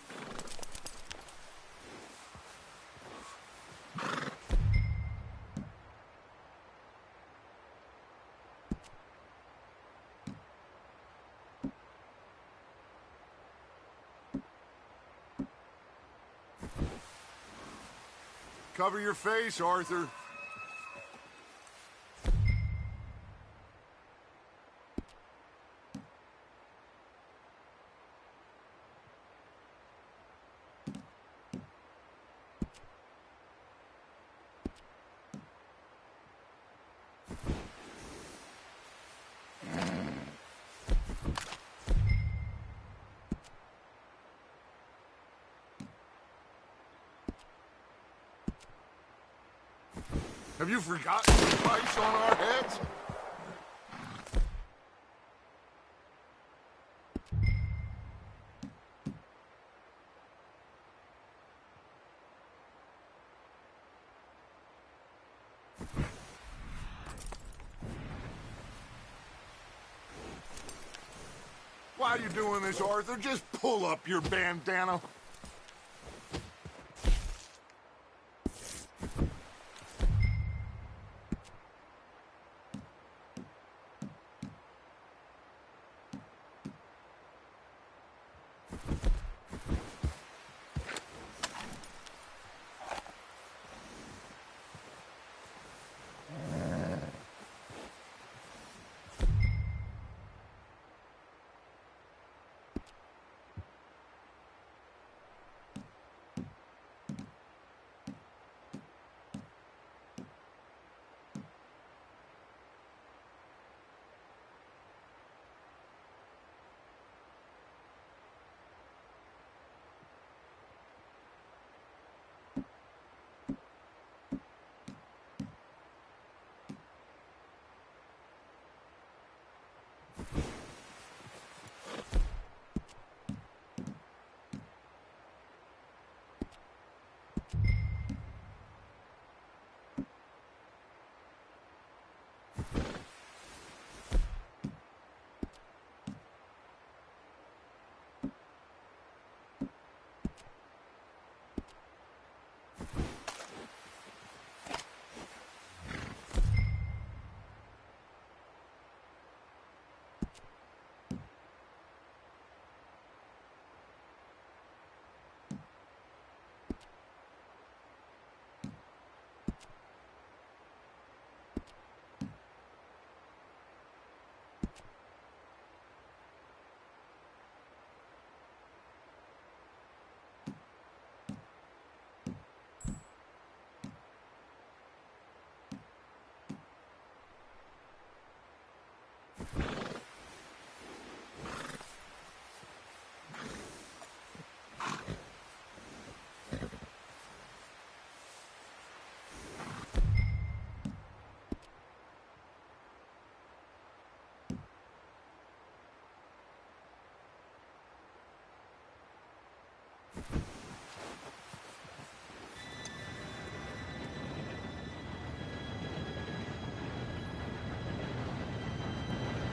Cover your face, Arthur. Have you forgotten the price on our heads? Why are you doing this, Arthur? Just pull up your bandana.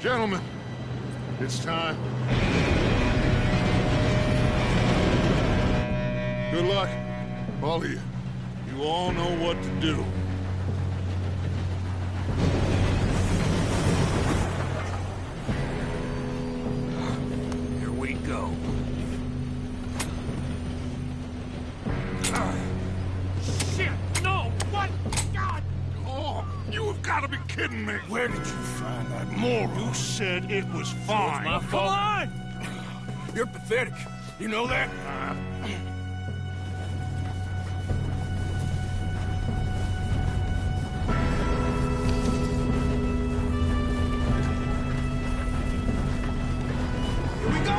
Gentlemen, it's time. Good luck, all of you. You all know what to do. Here we go. Shit! No! What? God! Oh, you have got to be kidding me. Where did you find that moron? You said it was fine. My fault. Come on! You're pathetic. You know that? Here we go!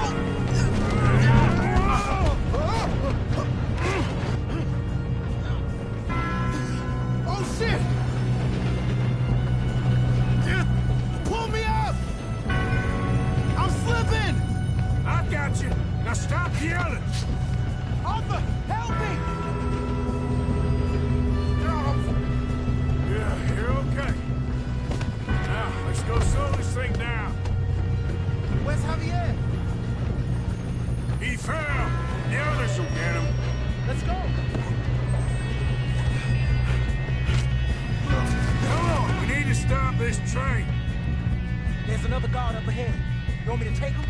Oh, shit! Pull me up! I'm slipping! I got you. Now stop yelling. Arthur, help me! Yeah, you're okay. Now, let's go slow this thing down. Where's Javier? He fell. The others will get him. Let's go! Come on, we need to stop this train. There's another guard up ahead. You want me to take him?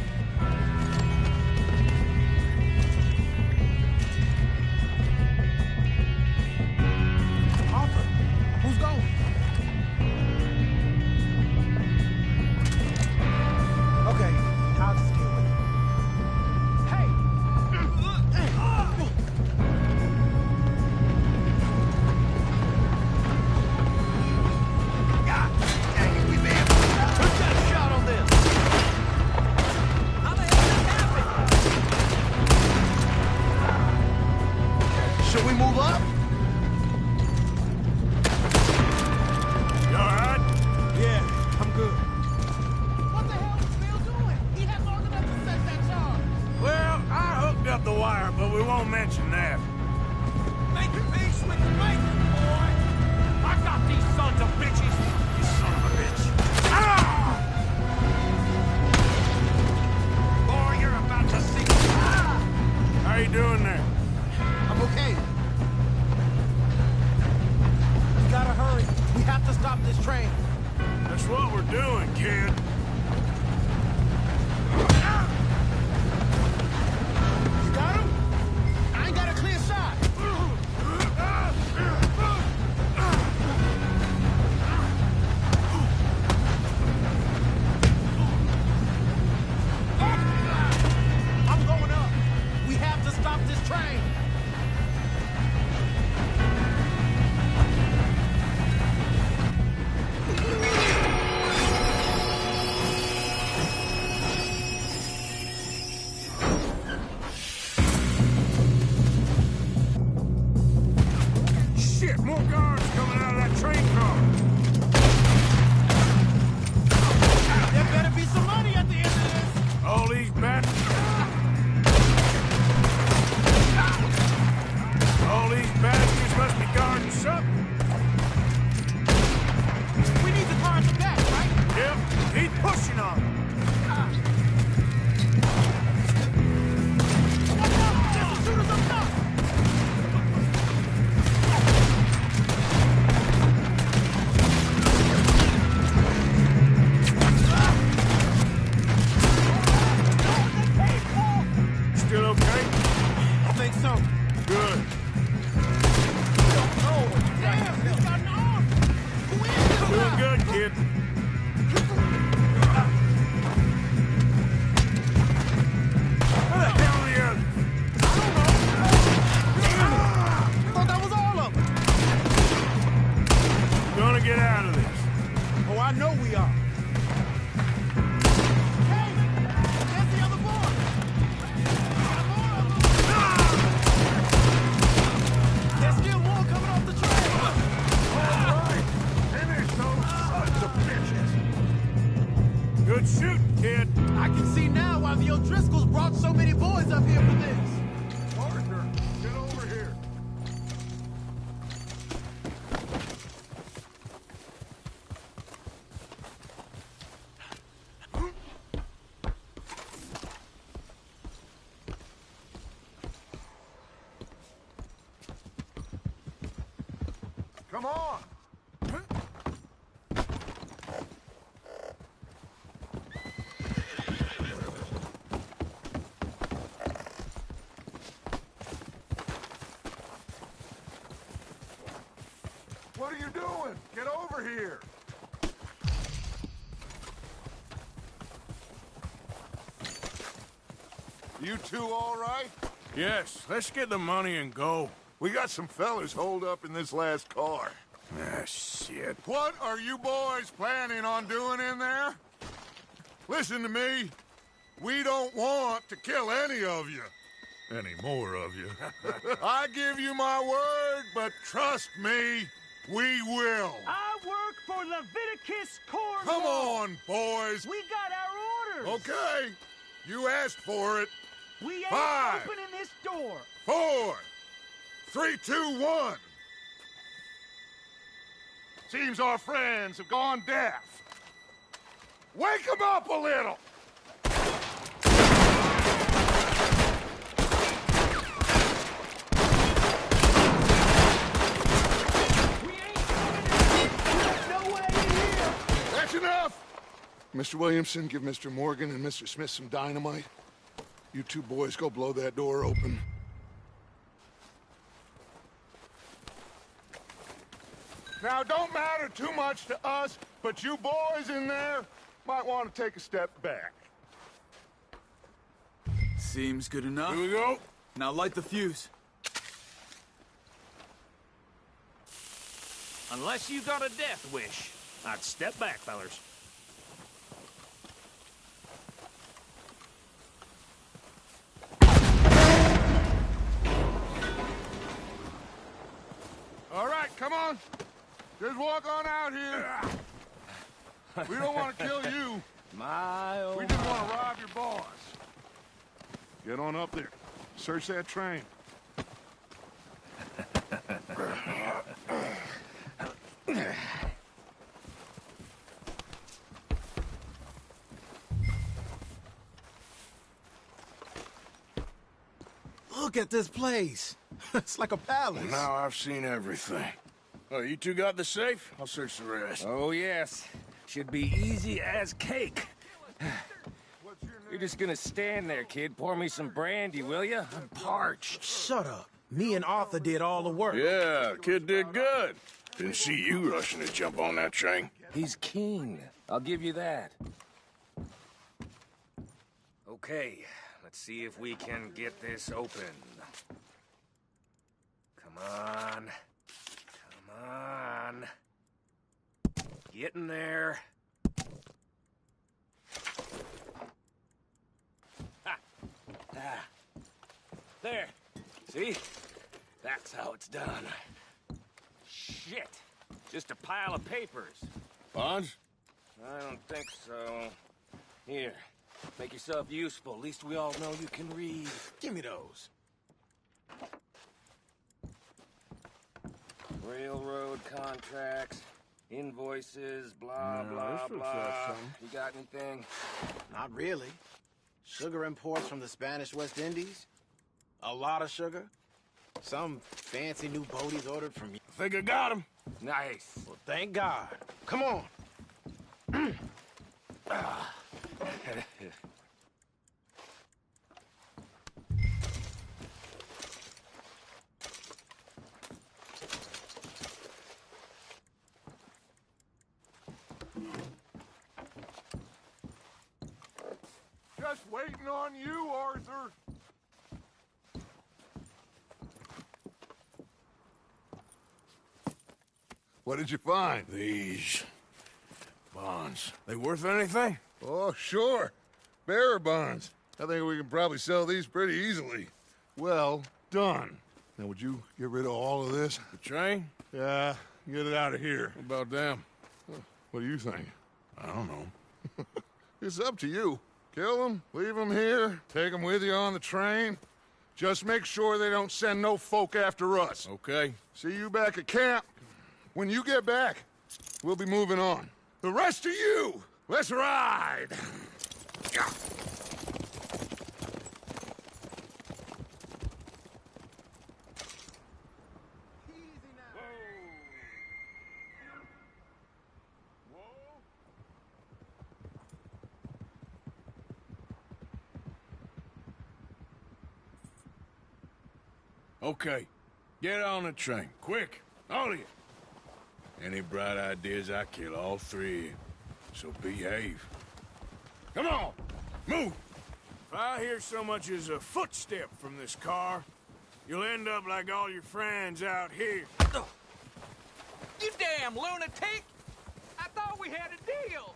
Arthur, who's going? Okay, I'll just deal with it. Hey! God dang it, we may have... Who's got a shot on this? How the hell did that happen? Should we move up? You all right? Yeah, I'm good. What the hell is Bill doing? He had long enough to set that charge. Well, I hooked up the wire, but we won't mention that. Make peace with the maker, boy. I got these sons of bitches. You son of a bitch. Boy, you're about to see. How you doing there? I'm okay. We gotta hurry. We have to stop this train. That's what we're doing, kid. You got him? I ain't got a clear shot. I'm going up. We have to stop this train. Shit, more guards coming out of that train car. There better be some money at the end of this. All these bastards must be guarding something. We need to guard the back, right? Yep, keep pushing on them. Watch out! There's some shooters up top! Still okay? I think so. Good. Oh, damn! He's got an arm! Who is this Doing guy? good, kid. Where the hell are the others? I thought that was all of them. Gonna get out of this. Oh, I know we are. Hey! There's the other boy! There's still more coming off the train! All right. Finish those sons of bitches. Good shooting, kid. I can see now why the O'Driscolls brought so many boys up here for this. Partner, get over here. Come on! What are you doing? Get over here! You two all right? Yes, let's get the money and go. We got some fellas holed up in this last car. Ah, shit. What are you boys planning on doing in there? Listen to me. We don't want to kill any of you. Any more of you. I give you my word, but trust me, we will. I work for Leviticus Corps. Come on, boys. We got our orders. Okay. You asked for it. We ain't 5, opening this door. 4, 3, 2, 1. Seems our friends have gone deaf. Wake them up a little! We ain't coming in. There's no way in here. That's enough! Mr. Williamson, give Mr. Morgan and Mr. Smith some dynamite. You two boys go blow that door open. Now, don't matter too much to us, but you boys in there might want to take a step back. Seems good enough. Here we go. Now light the fuse. Unless you got a death wish, I'd step back, fellers. All right, come on. Just walk on out here. We don't want to kill you. My, oh We just want to rob your boss. Get on up there. Search that train. Look at this place. It's like a palace. Now I've seen everything. Oh, you two got the safe? I'll search the rest. Oh, yes. Should be easy as cake. You're just gonna stand there, kid. Pour me some brandy, will you? I'm parched. Shut up. Me and Arthur did all the work. Yeah, kid did good. Didn't see you rushing to jump on that train. He's king. I'll give you that. Okay, let's see if we can get this open. Come on. Come on. Get in there. Ha! Ah. There. See? That's how it's done. Shit. Just a pile of papers. Bonds? I don't think so. Here. Make yourself useful. At least we all know you can read. Give me those. Railroad contracts, invoices, blah, blah, this looks blah. like something. You got anything? Not really. Sugar imports from the Spanish West Indies. A lot of sugar. Some fancy new boaties ordered from you. I think I got him. Nice. Well, thank God. Come on. Just waiting on you, Arthur. What did you find? These bonds. They worth anything? Oh, sure. Bearer bonds. I think we can probably sell these pretty easily. Well done. Now, would you get rid of all of this? The train? Yeah, get it out of here. What about them? What do you think? I don't know. It's up to you. Kill them, leave them here, take them with you on the train. Just make sure they don't send no folk after us. Okay. See you back at camp. When you get back, we'll be moving on. The rest of you, let's ride! Okay, get on the train, quick, all of you. Any bright ideas, I kill all three of you. So behave. Come on, move! If I hear so much as a footstep from this car, you'll end up like all your friends out here. You damn lunatic! I thought we had a deal!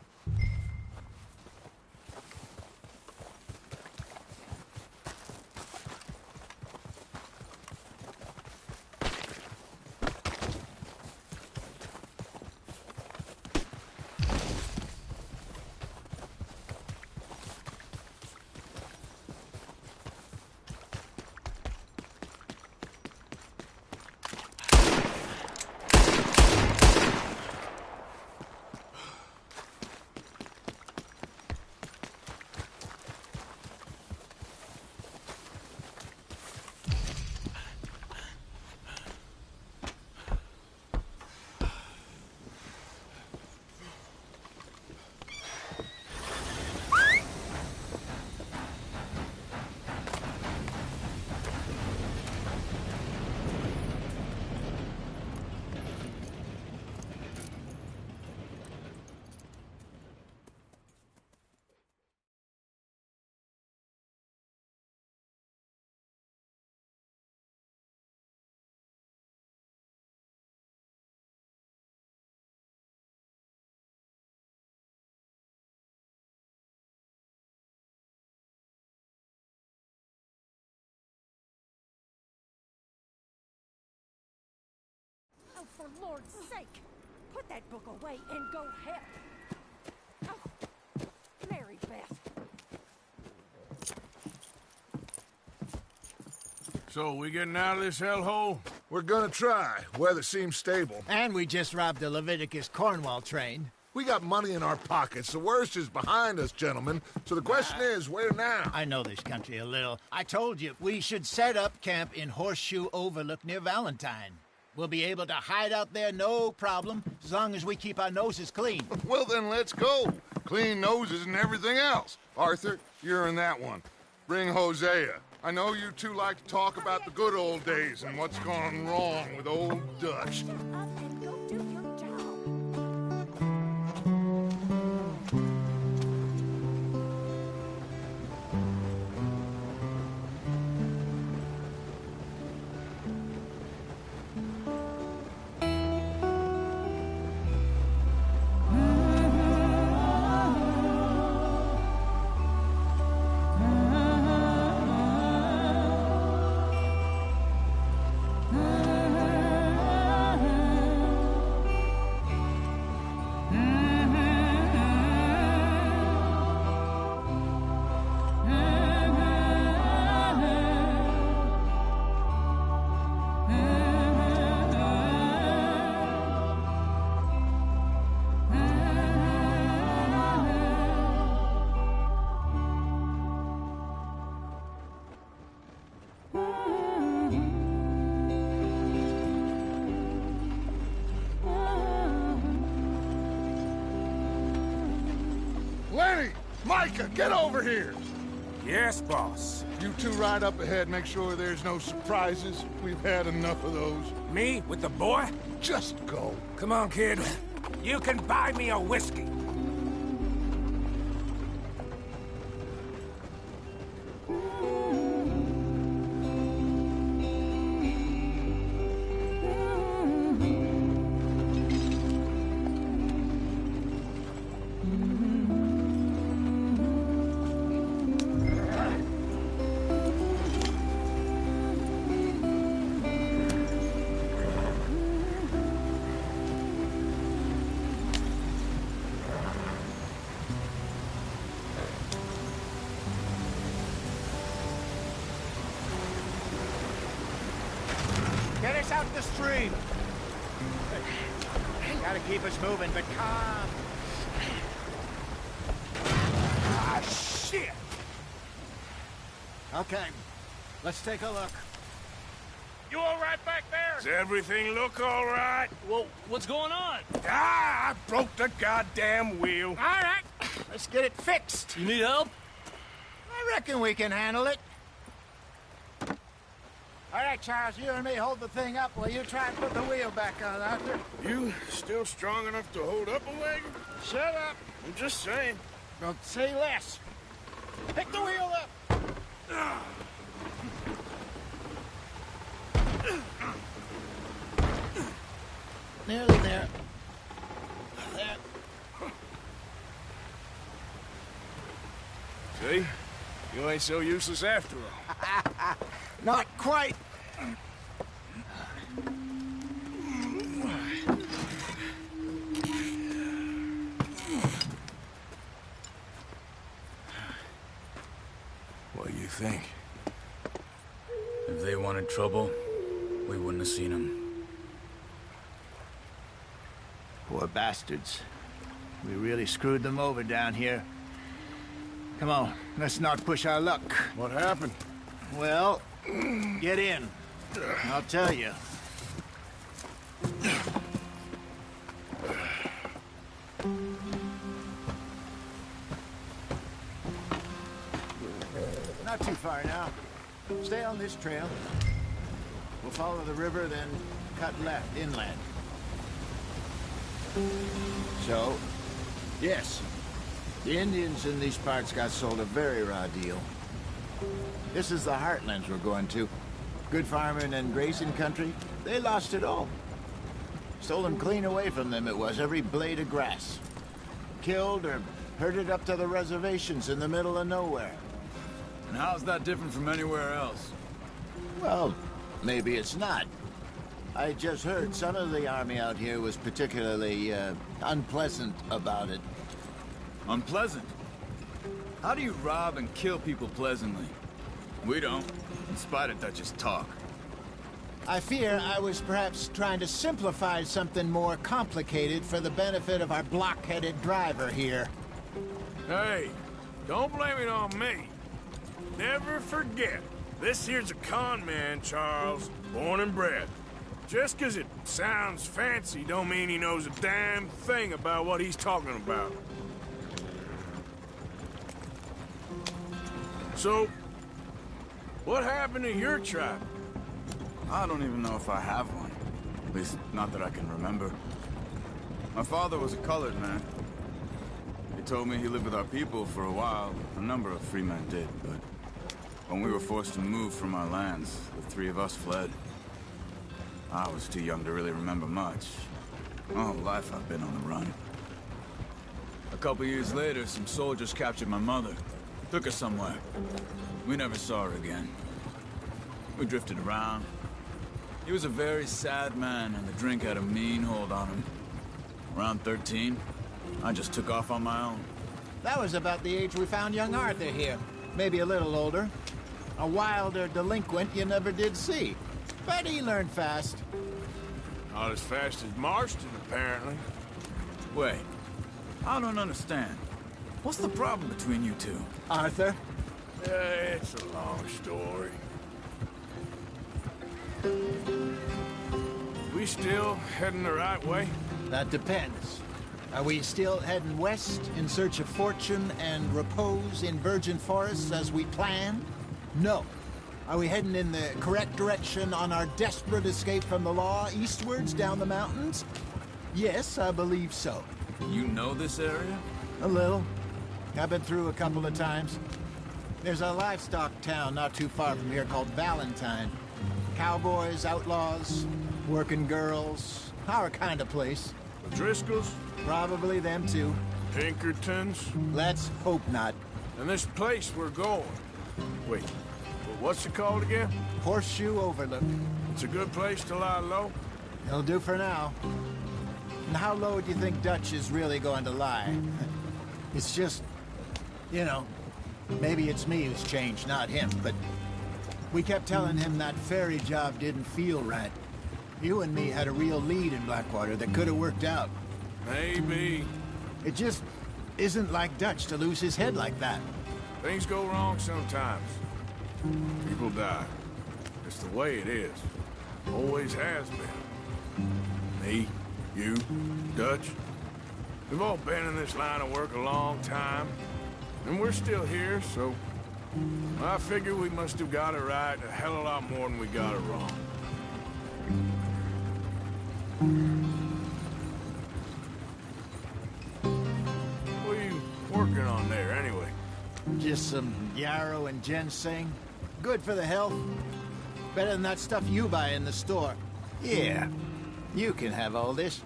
Oh, for Lord's sake, put that book away and go help. Oh, Mary Beth. So, we getting out of this hellhole? We're gonna try. Weather seems stable. And we just robbed a Leviticus Cornwall train. We got money in our pockets. The worst is behind us, gentlemen. So the question is, where now? I know this country a little. I told you, we should set up camp in Horseshoe Overlook near Valentine. We'll be able to hide out there, no problem, as long as we keep our noses clean. Well, then let's go. Clean noses and everything else. Arthur, you're in that one. Bring Hosea. I know you two like to talk about the good old days and what's gone wrong with old Dutch. Shut up and go do your job. Lenny! Micah, get over here! Yes, boss. You two ride up ahead, make sure there's no surprises. We've had enough of those. Me with the boy? Just go. Come on, kid. You can buy me a whiskey. Get us out the stream. Gotta keep us moving, but calm. Ah, shit! Okay, let's take a look. You all right back there? Does everything look all right? Well, what's going on? Ah, I broke the goddamn wheel. All right, let's get it fixed. You need help? I reckon we can handle it. All right, Charles, you and me hold the thing up while you try and put the wheel back on, Arthur. You still strong enough to hold up a wagon? Shut up. I'm just saying. Don't say less. Pick the wheel up. Nearly there. There. See? You ain't so useless after all. Not quite. What do you think? If they wanted trouble, we wouldn't have seen them. Poor bastards. We really screwed them over down here. Come on, let's not push our luck. What happened? Well, get in. I'll tell you. Not too far now. Stay on this trail. We'll follow the river, then cut left inland. So, yes, the Indians in these parts got sold a very raw deal. This is the heartlands we're going to. Good farming and grazing country. They lost it all. Stolen clean away from them it was, every blade of grass. Killed or herded up to the reservations in the middle of nowhere. And how's that different from anywhere else? Well, maybe it's not. I just heard some of the army out here was particularly, unpleasant about it. Unpleasant? How do you rob and kill people pleasantly? We don't, in spite of Dutch's talk. I fear I was perhaps trying to simplify something more complicated for the benefit of our block-headed driver here. Hey, don't blame it on me. Never forget, this here's a con man, Charles, born and bred. Just 'cause it sounds fancy don't mean he knows a damn thing about what he's talking about. So, what happened to your tribe? I don't even know if I have one. At least, not that I can remember. My father was a colored man. He told me he lived with our people for a while. A number of free men did, but when we were forced to move from our lands, the three of us fled. I was too young to really remember much. My whole life I've been on the run. A couple years later, some soldiers captured my mother. Took her somewhere. We never saw her again. We drifted around. He was a very sad man, and the drink had a mean hold on him. Around 13, I just took off on my own. That was about the age we found young Arthur here. Maybe a little older. A wilder delinquent you never did see. But he learned fast. Not as fast as Marston, apparently. Wait, I don't understand. What's the problem between you two? Arthur? It's a long story. We still heading the right way? That depends. Are we still heading west in search of fortune and repose in virgin forests as we planned? No. Are we heading in the correct direction on our desperate escape from the law eastwards down the mountains? Yes, I believe so. You know this area? A little. I've been through a couple of times. There's a livestock town not too far from here called Valentine. Cowboys, outlaws, working girls, our kind of place. The Driscolls? Probably them too. Pinkertons? Let's hope not. And this place we're going. Wait, what's it called again? Horseshoe Overlook. It's a good place to lie low? It'll do for now. And how low do you think Dutch is really going to lie? It's just, you know, maybe it's me who's changed, not him, but we kept telling him that ferry job didn't feel right. You and me had a real lead in Blackwater that could have worked out. Maybe. It just isn't like Dutch to lose his head like that. Things go wrong sometimes. People die. It's the way it is. Always has been. Me, you, Dutch. We've all been in this line of work a long time. And we're still here, so I figure we must have got it right a hell of a lot more than we got it wrong. What are you working on there, anyway? Just some yarrow and ginseng. Good for the health. Better than that stuff you buy in the store. Yeah, you can have all this.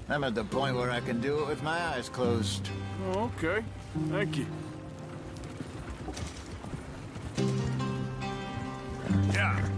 I'm at the point where I can do it with my eyes closed. Oh, okay. Thank you. Yeah.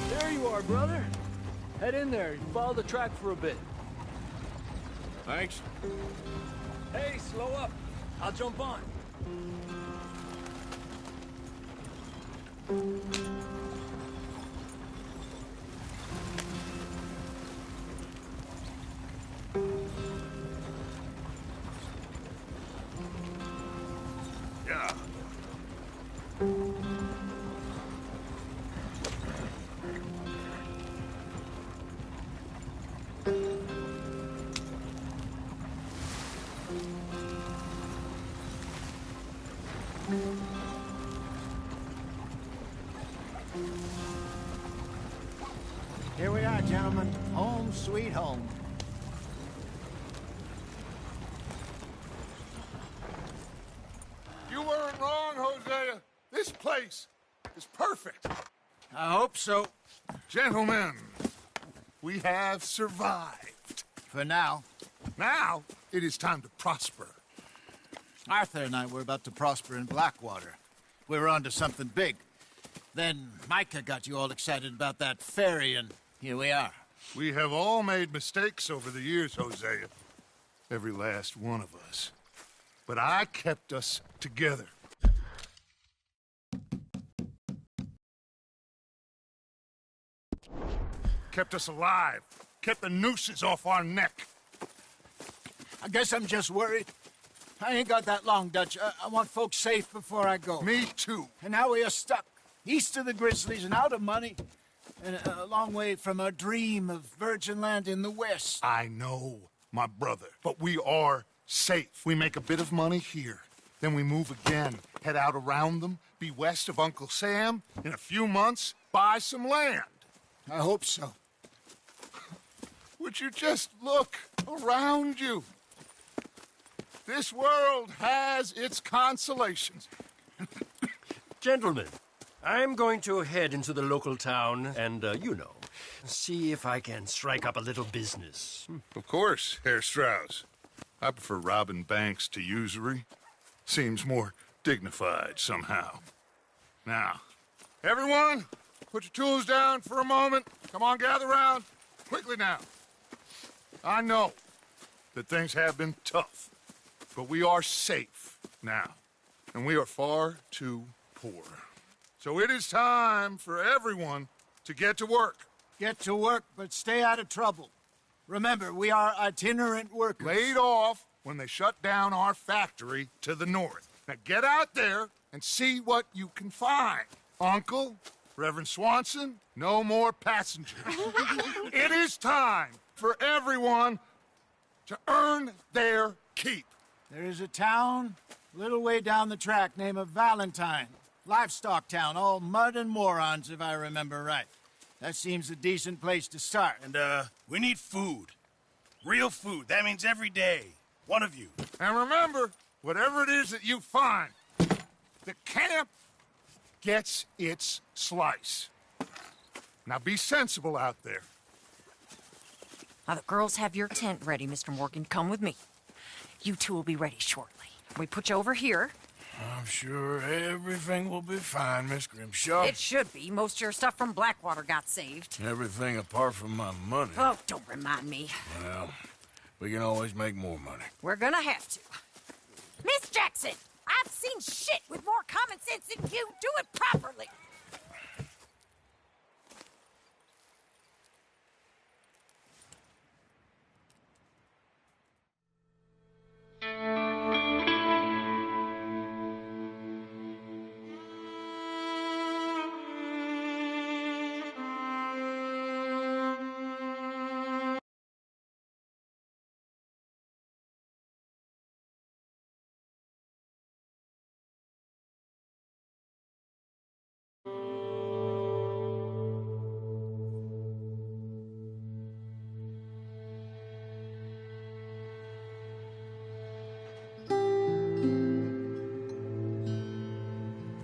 There you are, brother. Head in there and follow the track for a bit. Thanks. Hey, slow up. I'll jump on. Yeah. Here we are, gentlemen. Home sweet home. You weren't wrong, Hosea. This place is perfect. I hope so. Gentlemen, we have survived. For now. Now, it is time to prosper. Arthur and I were about to prosper in Blackwater. We were onto something big. Then Micah got you all excited about that ferry, and here we are. We have all made mistakes over the years, Hosea. Every last one of us. But I kept us together. Kept us alive. Kept the nooses off our neck. I guess I'm just worried. I ain't got that long, Dutch. I want folks safe before I go. Me too. And now we are stuck. East of the Grizzlies and out of money. And a long way from our dream of virgin land in the west. I know, my brother. But we are safe. We make a bit of money here. Then we move again. Head out around them. Be west of Uncle Sam. In a few months, buy some land. I hope so. Would you just look around you? This world has its consolations. Gentlemen, I'm going to head into the local town and, see if I can strike up a little business. Of course, Herr Strauss. I prefer robbing banks to usury. Seems more dignified somehow. Now, everyone, put your tools down for a moment. Come on, gather round. Quickly now. I know that things have been tough, but we are safe now, and we are far too poor. So it is time for everyone to get to work. Get to work, but stay out of trouble. Remember, we are itinerant workers. Laid off when they shut down our factory to the north. Now get out there and see what you can find. Uncle, Reverend Swanson, no more passengers. It is time for everyone to earn their keep. There is a town a little way down the track named Valentine. Livestock town, all mud and morons, if I remember right. That seems a decent place to start. And, we need food. Real food. That means every day. One of you. And remember, whatever it is that you find, the camp gets its slice. Now be sensible out there. Now, the girls have your tent ready, Mr. Morgan. Come with me. You two will be ready shortly. We put you over here. I'm sure everything will be fine, Miss Grimshaw. It should be. Most of your stuff from Blackwater got saved. Everything apart from my money. Oh, don't remind me. Well, we can always make more money. We're gonna have to. Miss Jackson, I've seen shit with more common sense than you. Do it properly.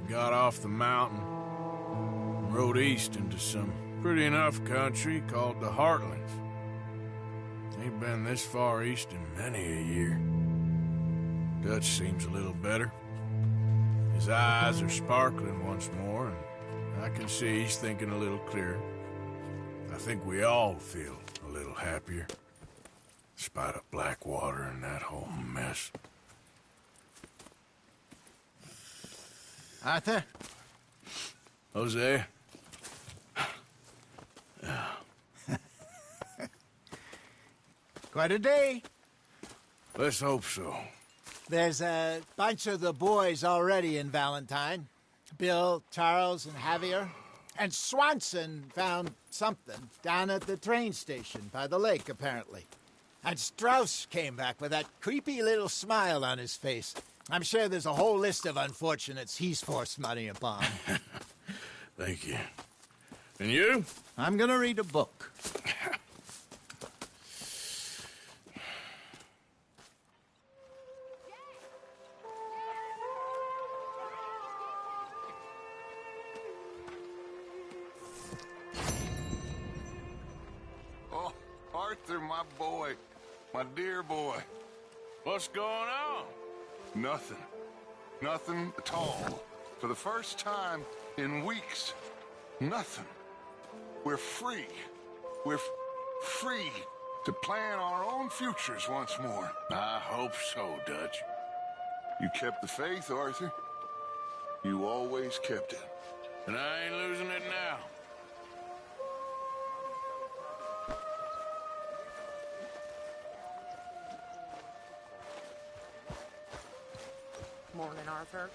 Got off the mountain, rode east into some pretty enough country called the Heartlands. Ain't been this far east in many a year. Dutch seems a little better. His eyes are sparkling once more, and I can see he's thinking a little clearer. I think we all feel a little happier, despite of Blackwater and that whole mess. Arthur? Jose? Quite a day. Let's hope so. There's a bunch of the boys already in Valentine. Bill, Charles, and Javier. And Swanson found something down at the train station by the lake, apparently. And Strauss came back with that creepy little smile on his face. I'm sure there's a whole list of unfortunates he's forced money upon. Thank you. And you? I'm gonna read a book. Oh, Arthur, my boy. My dear boy. What's going on? Nothing. Nothing at all. For the first time in weeks. Nothing. We're free. We're free to plan our own futures once more. I hope so, Dutch. You kept the faith, Arthur. You always kept it. And I ain't losing it now. Morning, Arthur.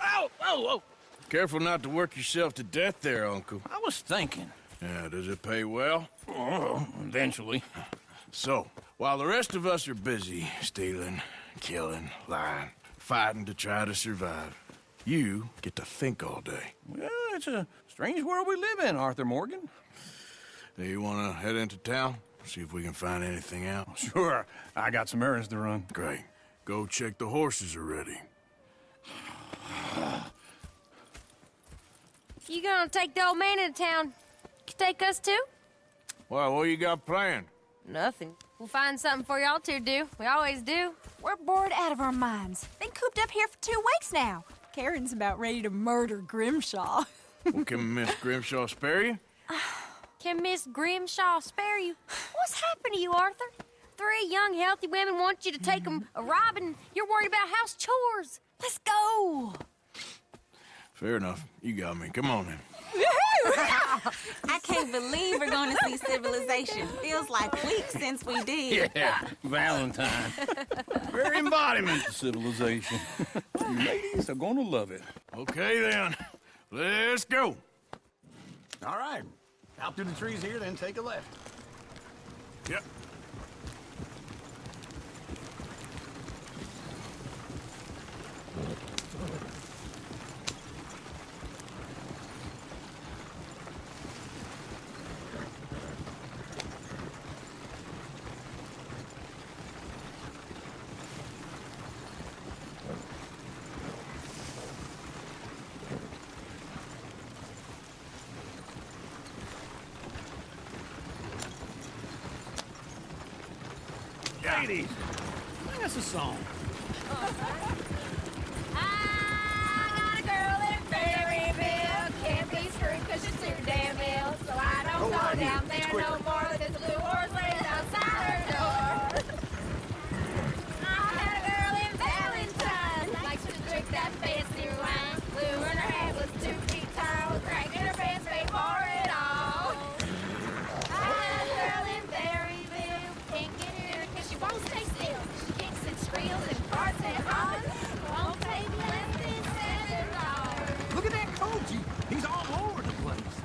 Ow! Oh, oh! Careful not to work yourself to death there, Uncle. I was thinking. Yeah, does it pay well? Oh, eventually. So, while the rest of us are busy stealing, killing, lying, fighting to try to survive, you get to think all day. Well, it's a strange world we live in, Arthur Morgan. Do you want to head into town? See if we can find anything out? Sure. I got some errands to run. Great. Go check the horses are ready. You gonna take the old man into town? Take us too? Well, what you got planned? Nothing. We'll find something for y'all to do. We always do. We're bored out of our minds. Been cooped up here for 2 weeks now. Karen's about ready to murder Grimshaw. Well, can Miss Grimshaw spare you? Can Miss Grimshaw spare you? What's happened to you, Arthur? 3 young, healthy women want you to take them a robbing. You're worried about house chores. Let's go. Fair enough. You got me. Come on then. I can't believe we're going to see civilization. Feels like weeks since we did. Yeah, Valentine. Very embodiment of civilization. You ladies are gonna love it. Okay then. Let's go. All right. Out through the trees here, then take a left. Yep. Ladies, sing us a song. I got a girl in Berryville. Can't be screwed 'cause she's too damn ill. So I don't go down there no more. There's a blue horse waiting outside her door. I had a girl in Valentine. Likes to drink that fancy wine. Blue in her head was 2 feet tall. Cracking her pants, paid for it all. I had a girl in Berryville. Can't get her 'cause she won't stay still. She kicks and squeals and farts and hollers. Won't take less than $7. Look at that Koji. He's all over the place.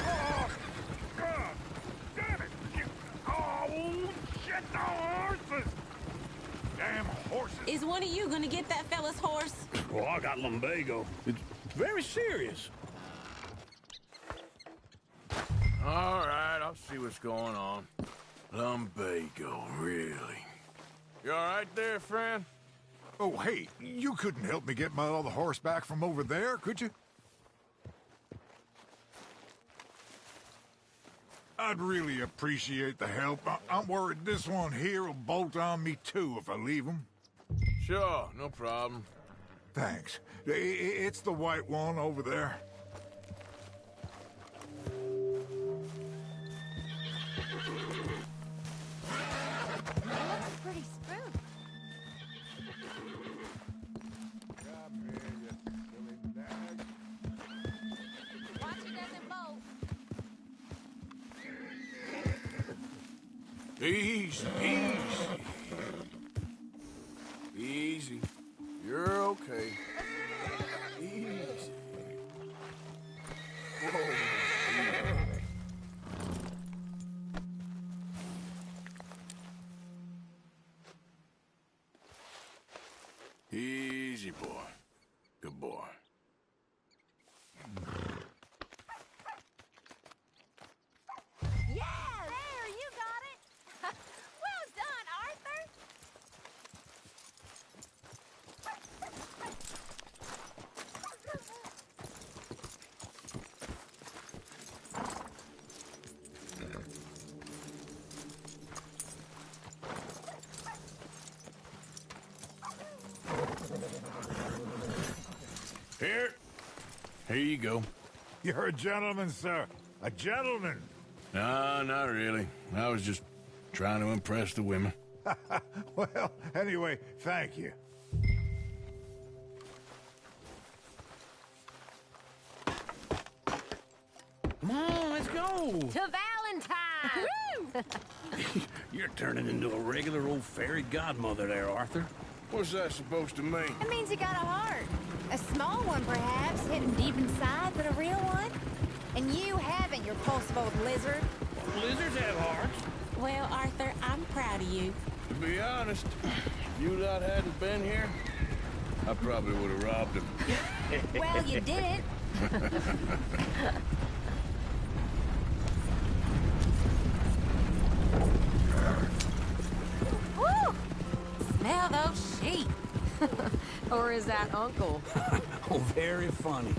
Oh, God damn it! Oh, shit, the horses! Damn horses! Is one of you gonna get that fella's horse? Well, I got lumbago. It's very serious. All right, I'll see what's going on. Lumbago, really? You all right there, friend? Oh, hey, you couldn't help me get my other horse back from over there, could you? I'd really appreciate the help. I'm worried this one here will bolt on me too if I leave him. Sure, no problem. Thanks. It's the white one over there. That's pretty spooky. Watch he doesn't bolt. Easy, easy. Easy. You're okay. Easy. Whoa. Easy, boy. Good boy. Yeah, there, you got it. Well done, Arthur. Here you go. You're a gentleman, sir. A gentleman. No, not really. I was just trying to impress the women. Well, anyway, thank you. Come on, let's go. To Valentine. You're turning into a regular old fairy godmother there, Arthur. What's that supposed to mean? It means you got a heart. A small one, perhaps, hidden deep inside, but a real one. And you haven't, you repulsive old lizard. Lizards have hearts. Well, Arthur, I'm proud of you. To be honest, if you lot hadn't been here, I probably would have robbed him. Well, you didn't. Woo! Smell those sheep. Or is that Uncle? Oh, very funny.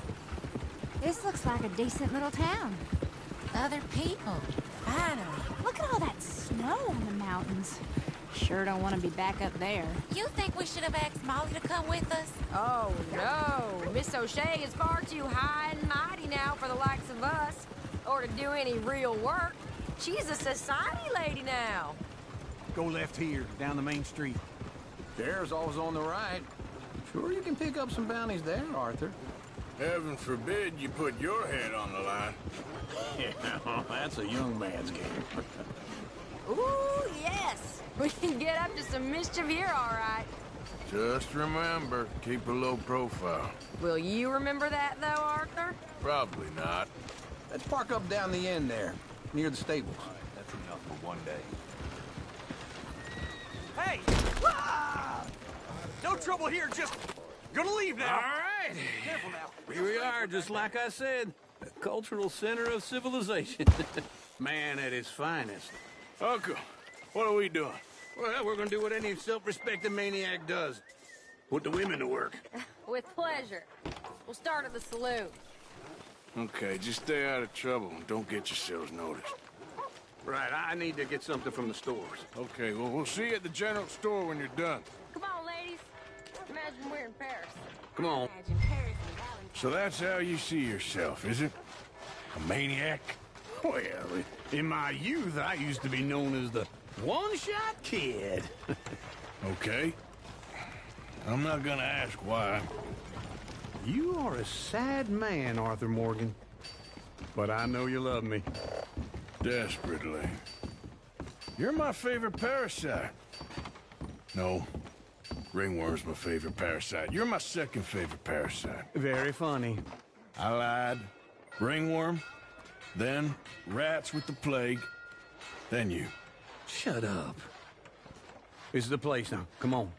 This looks like a decent little town. Other people. Finally. Look at all that snow on the mountains. Sure don't want to be back up there. You think we should have asked Molly to come with us? Oh, no. Miss O'Shea is far too high and mighty now for the likes of us, or to do any real work. She's a society lady now. Go left here, down the main street. There's always on the right. Sure you can pick up some bounties there, Arthur. Heaven forbid you put your head on the line. Yeah, that's a young man's game. Ooh, yes. We can get up to some mischief here, all right. Just remember, keep a low profile. Will you remember that, though, Arthur? Probably not. Let's park up down the end there, near the stables. That's enough for one day. Hey! Ah! No trouble here, just gonna leave now. All right. Careful now. Here we are, just like I said. The cultural center of civilization. Man at his finest. Uncle, what are we doing? Well, we're gonna do what any self-respecting maniac does. Put the women to work. With pleasure. We'll start at the saloon. Okay, just stay out of trouble and don't get yourselves noticed. Right, I need to get something from the stores. Okay, well, we'll see you at the general store when you're done. Come on, ladies. Imagine we're in Paris. Come on. Imagine Paris and Valentine. So that's how you see yourself, is it? A maniac? Well, in my youth, I used to be known as the one-shot kid. Okay. I'm not gonna ask why. You are a sad man, Arthur Morgan. But I know you love me. Desperately. You're my favorite parasite. No. Ringworm's my favorite parasite. You're my second favorite parasite. Very funny. I lied. Ringworm, then rats with the plague, then you. Shut up. This is the place now. Come on.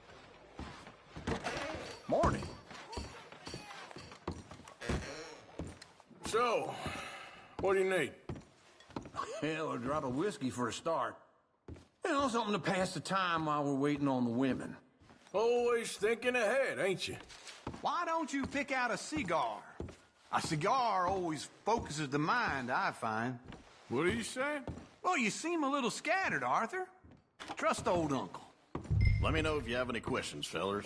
Morning. So, what do you need? Hell, a drop of whiskey for a start. You know, something to pass the time while we're waiting on the women. Always thinking ahead, ain't you? Why don't you pick out a cigar? A cigar always focuses the mind, I find. What are you saying? Well, you seem a little scattered, Arthur. Trust old uncle. Let me know if you have any questions, fellers.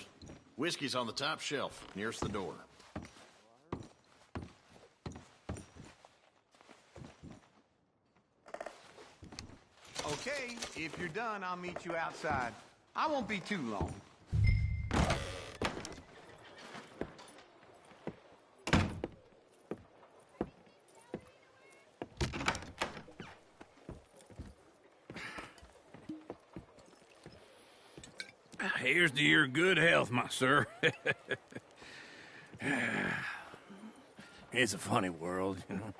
Whiskey's on the top shelf, nearest the door. Okay, if you're done, I'll meet you outside. I won't be too long. Here's to your good health, my sir. It's a funny world, you know.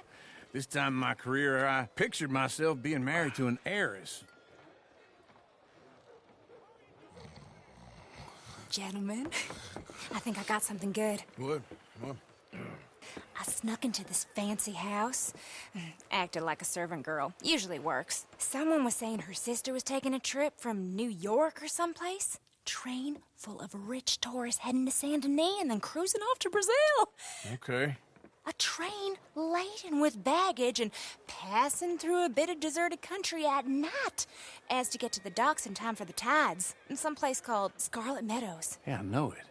This time in my career, I pictured myself being married to an heiress. Gentlemen, I think I got something good. What? I snuck into this fancy house. Acted like a servant girl. Usually works. Someone was saying her sister was taking a trip from New York or someplace. Train full of rich tourists heading to Saint Denis and then cruising off to Brazil. Okay. A train laden with baggage and passing through a bit of deserted country at night as to get to the docks in time for the tides in some place called Scarlet Meadows. Yeah, I know it.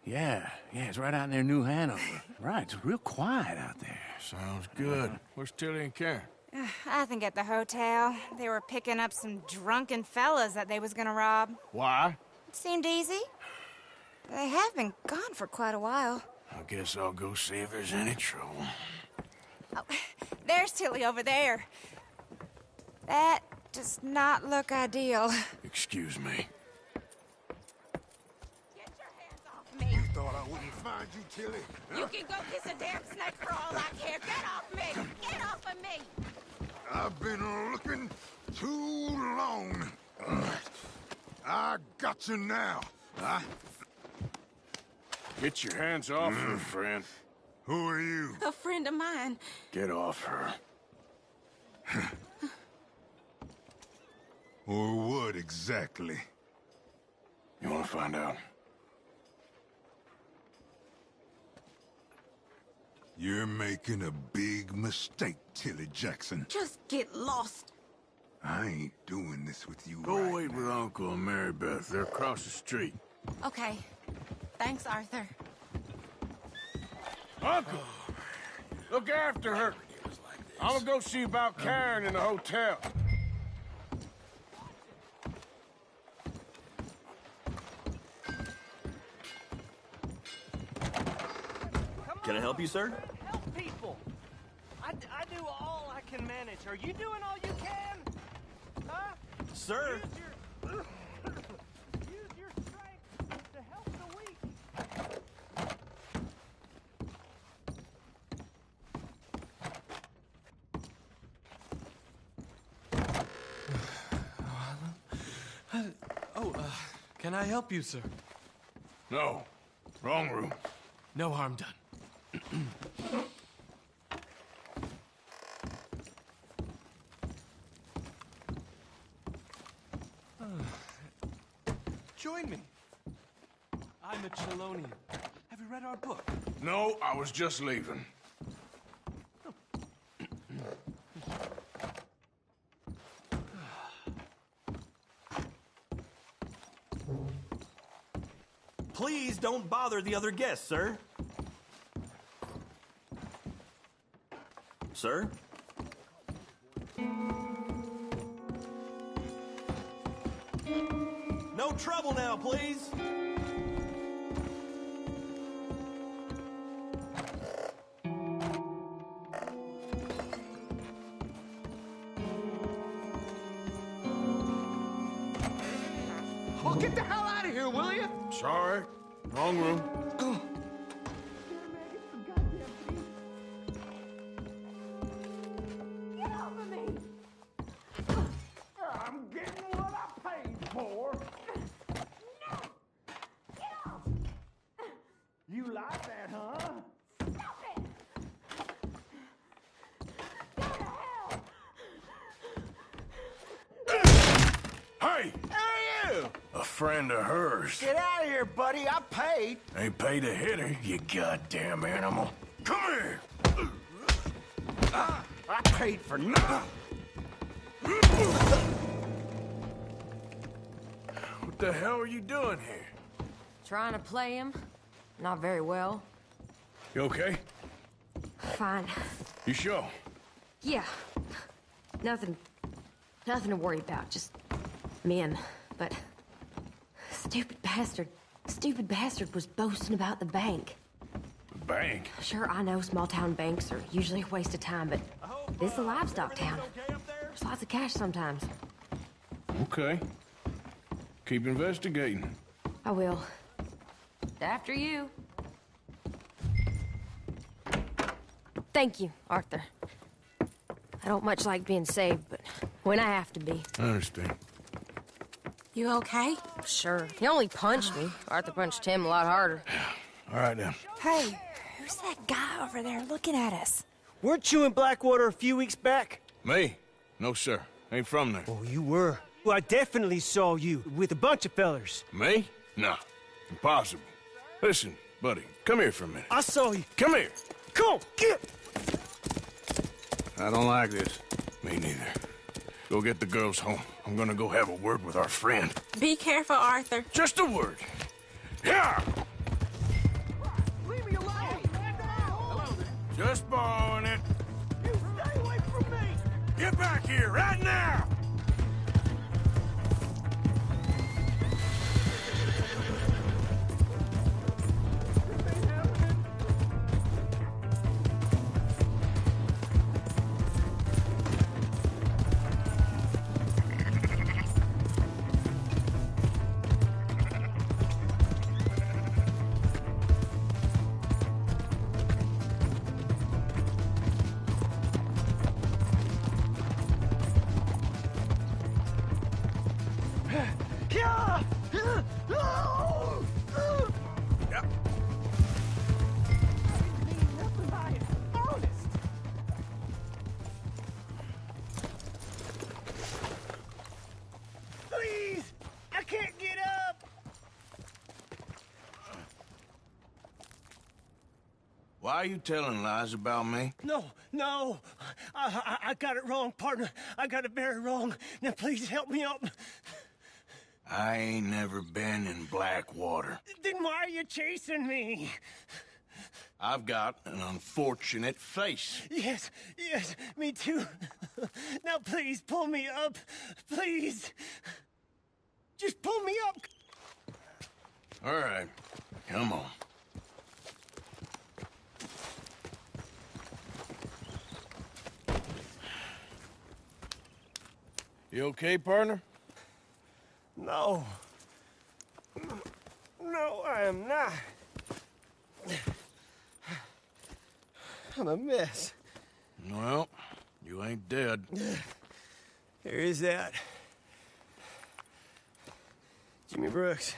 Yeah, it's right out near New Hanover. Right, it's real quiet out there. Sounds good. Where's Tilly and Karen? I think at the hotel. They were picking up some drunken fellas that they was gonna rob. Why? It seemed easy. They have been gone for quite a while. I guess I'll go see if there's any trouble. Oh, there's Tilly over there. That does not look ideal. Excuse me. Get your hands off me. You thought I wouldn't find you, Tilly? You can go kiss a damn snake for all I care. Get off me. Get off of me. I've been looking too long. I got you now. Get your hands off her, friend. Who are you? A friend of mine. Get off her. Or what exactly? You want to find out? You're making a big mistake, Tilly Jackson. Just get lost. I ain't doing this with you. Go wait with Uncle and Mary Beth. They're across the street. Okay. Thanks, Arthur. Uncle! Look after her. I'm gonna go see about Karen in the hotel. Can I help you, sir? Help people. I do all I can manage. Are you doing all you can? Huh? Sir! Use your strength to help the weak. Can I help you, sir? No. Wrong room. No harm done. Join me. I'm a Chelonian. Have you read our book? No, I was just leaving. Please don't bother the other guests, sir. Sir? No trouble now, please. Oh, get the hell out of here, will you? Sorry. Wrong room. Get off of me! I'm getting what I paid for. No! Get off! You like that, huh? Stop it! Go to hell! Hey! Who are you? A friend of hers. Get out of here, buddy. I paid. Ain't paid to hit her, you goddamn animal. Come here! I paid for nothing. What the hell are you doing here? Trying to play him. Not very well. You okay? Fine. You sure? Yeah. Nothing to worry about. Just men. But stupid bastard was boasting about the bank. Bank? Sure, I know small town banks are usually a waste of time, but this is a livestock town. There's lots of cash sometimes. Okay. Keep investigating. I will. After you. Thank you, Arthur. I don't much like being saved, but when I have to be. I understand. You okay? Sure. He only punched me. Arthur punched him a lot harder. All right, then. Hey, who's that guy over there looking at us? Weren't you in Blackwater a few weeks back? Me? No, sir. Ain't from there. Oh, you were. Well, I definitely saw you with a bunch of fellers. Me? No. Impossible. Listen, buddy, come here for a minute. I saw you. Come here. Come on, get! I don't like this. Me neither. Go get the girls home. I'm gonna go have a word with our friend. Be careful, Arthur. Just a word. Yeah! Leave me alone! Hello there. Just borrowing it. You stay away from me! Get back here right now! Please! I can't get up! Why are you telling lies about me? No. I got it wrong, partner. I got it very wrong. Now, please help me up. I ain't never been in Blackwater. Then why are you chasing me? I've got an unfortunate face. Yes, me too. Now, please, pull me up. Please. Just pull me up. All right, come on. You okay, partner? No, I am not. I'm a mess. Well, you ain't dead. There is that. Jimmy Brooks.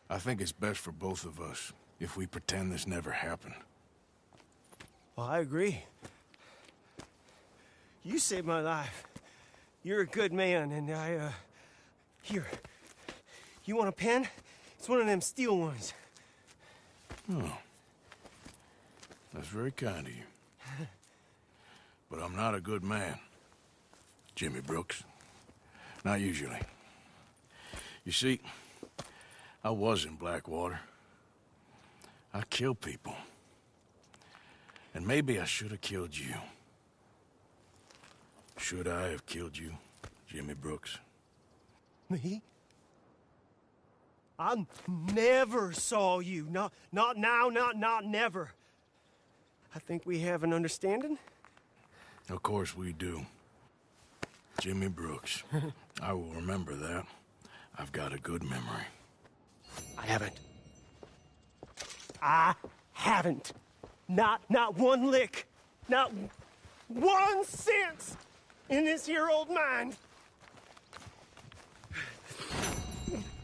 I think it's best for both of us if we pretend this never happened. Well, I agree. You saved my life. You're a good man, and here. You want a pen? It's one of them steel ones. Oh. That's very kind of you. But I'm not a good man, Jimmy Brooks. Not usually. You see, I was in Blackwater. I kill people. And maybe I should have killed you. Should I have killed you, Jimmy Brooks? Me? I never saw you. Not now, not never. I think we have an understanding. Of course we do. Jimmy Brooks. I will remember that. I've got a good memory. I haven't. Not one lick. Not 1 cent in this here old mind.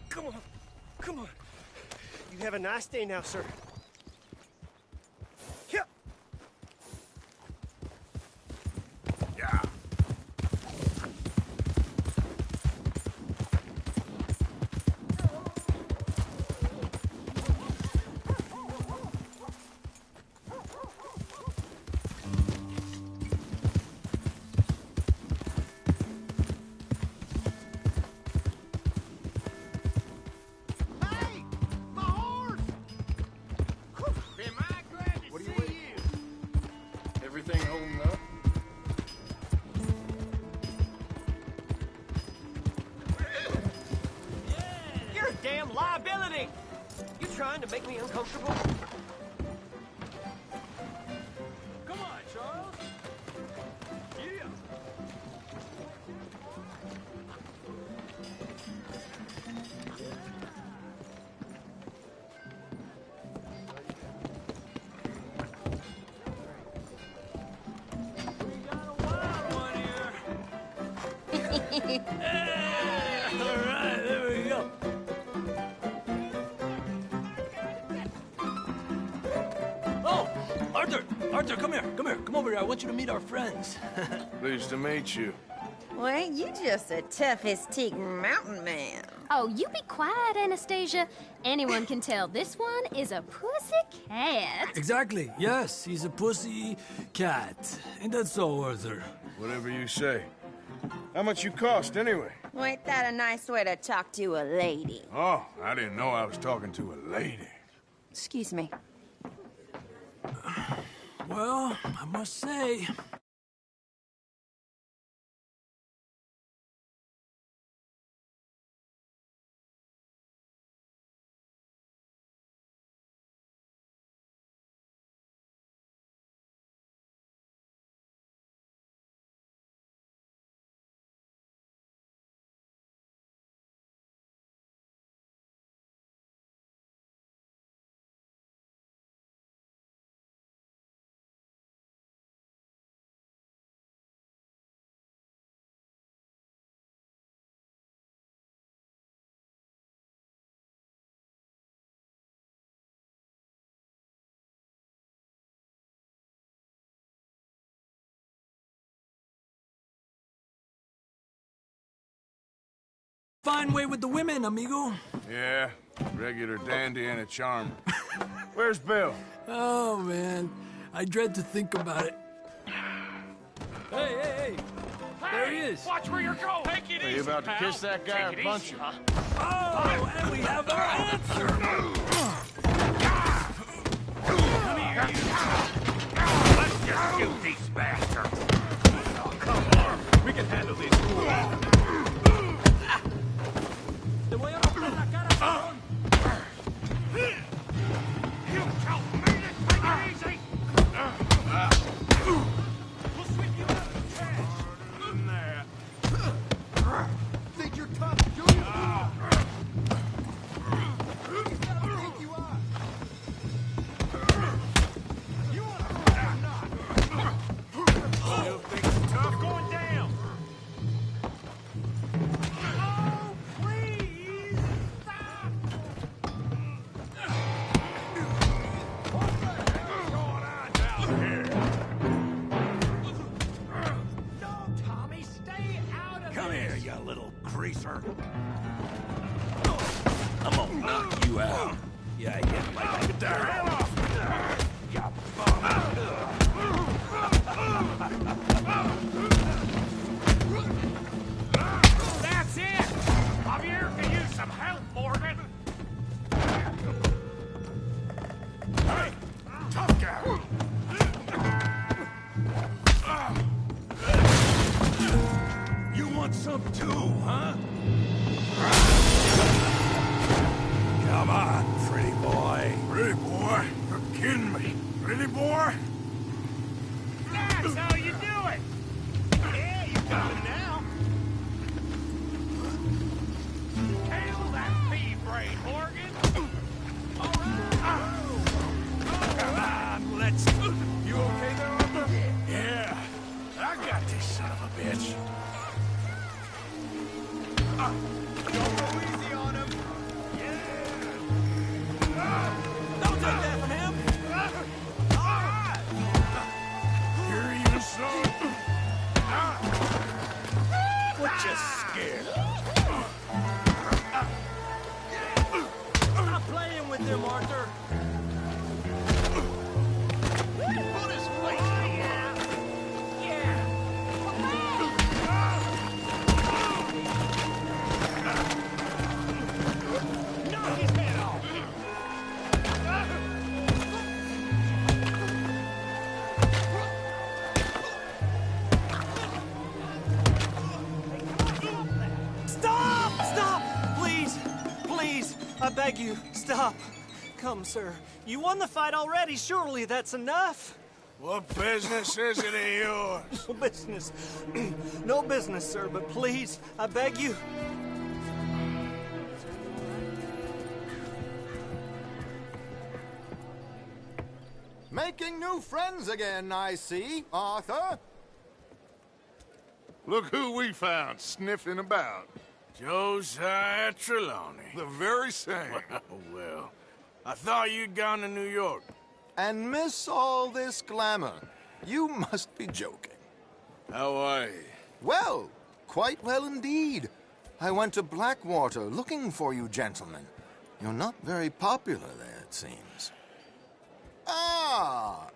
Come on. You have a nice day now, sir. Yep. Yeah. Everything holding up? You're a damn liability! You trying to make me uncomfortable? Come on, Charles. Yeah. All right, there we go. Oh, Arthur, come here. Come over here. I want you to meet our friends. Pleased to meet you. Well, ain't you just a tough-as-teak mountain man? Oh, you be quiet, Anastasia. Anyone can tell this one is a pussy cat. Exactly. Yes, he's a pussy cat. Ain't that so, Arthur? Whatever you say. How much you cost, anyway? Well, ain't that a nice way to talk to a lady? Oh, I didn't know I was talking to a lady. Excuse me. Well, I must say, fine way with the women, amigo. Yeah, regular dandy and a charmer. Where's Bill? Oh, man. I dread to think about it. Hey! There he is. Watch where you're going. Take it Are you about to kiss that guy or punch him? Oh, and we have our answer. Come here, you. Let's just shoot these bastards. Oh, come on. We can handle this. Te voy a romper la cara, cabrón. You told me to take it easy. We'll sweep you out of the trash. Think you're tough, do you? Take you out. You want to fight or not? You think it's tough? You're going down. Oh, please stop. What the hell's going on down here? No, Tommy, stay out of Come this. here, you little greaser. I'm gonna knock you out. Yeah, like a dime. You That's it! Javier can use some help, Morgan! You want some too, huh? Come on, pretty boy. Pretty boy? You're kidding me. Pretty boy? That's how you do it! Yeah, you got him now. Hail that feed brain, Morgan! Come on, let's... You okay there, Arthur? Yeah. I got this son of a bitch. Don't go easy on him. Don't take that from him! You're even slower. What you scared of? Stop playing with him, Arthur! Put his face in the knock his head off! Stop! Stop! Please! Please! I beg you, stop. Come, sir. You won the fight already. Surely that's enough. What business is it of yours? No business. No business, sir, but please, I beg you. Making new friends again, I see, Arthur. Look who we found sniffing about. Josiah Trelawney. The very same. Well, I thought you'd gone to New York. And miss all this glamour. You must be joking. How are you? Well, quite well indeed. I went to Blackwater looking for you gentlemen. You're not very popular there, it seems. Ah,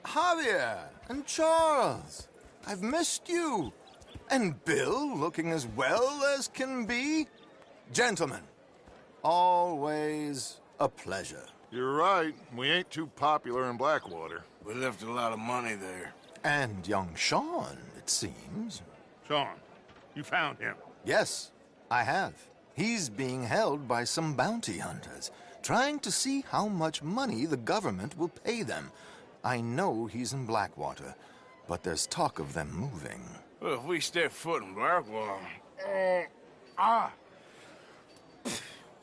Javier and Charles. I've missed you. And Bill looking as well as can be. Gentlemen, always a pleasure. You're right. We ain't too popular in Blackwater. We left a lot of money there. And young Sean, it seems. Sean, you found him? Yes, I have. He's being held by some bounty hunters, trying to see how much money the government will pay them. I know he's in Blackwater, but there's talk of them moving. Well, if we step foot in Blackwater...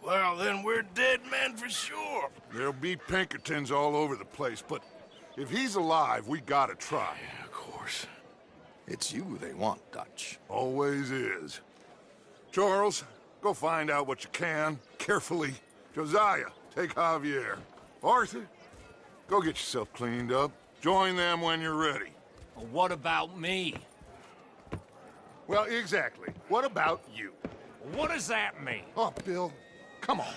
Well, then we're dead men for sure. There'll be Pinkertons all over the place, but if he's alive, we gotta try. Yeah, of course. It's you they want, Dutch. Always is. Charles, go find out what you can, carefully. Josiah, take Javier. Arthur, go get yourself cleaned up. Join them when you're ready. What about me? Well, exactly. What about you? What does that mean? Oh, Bill, come on.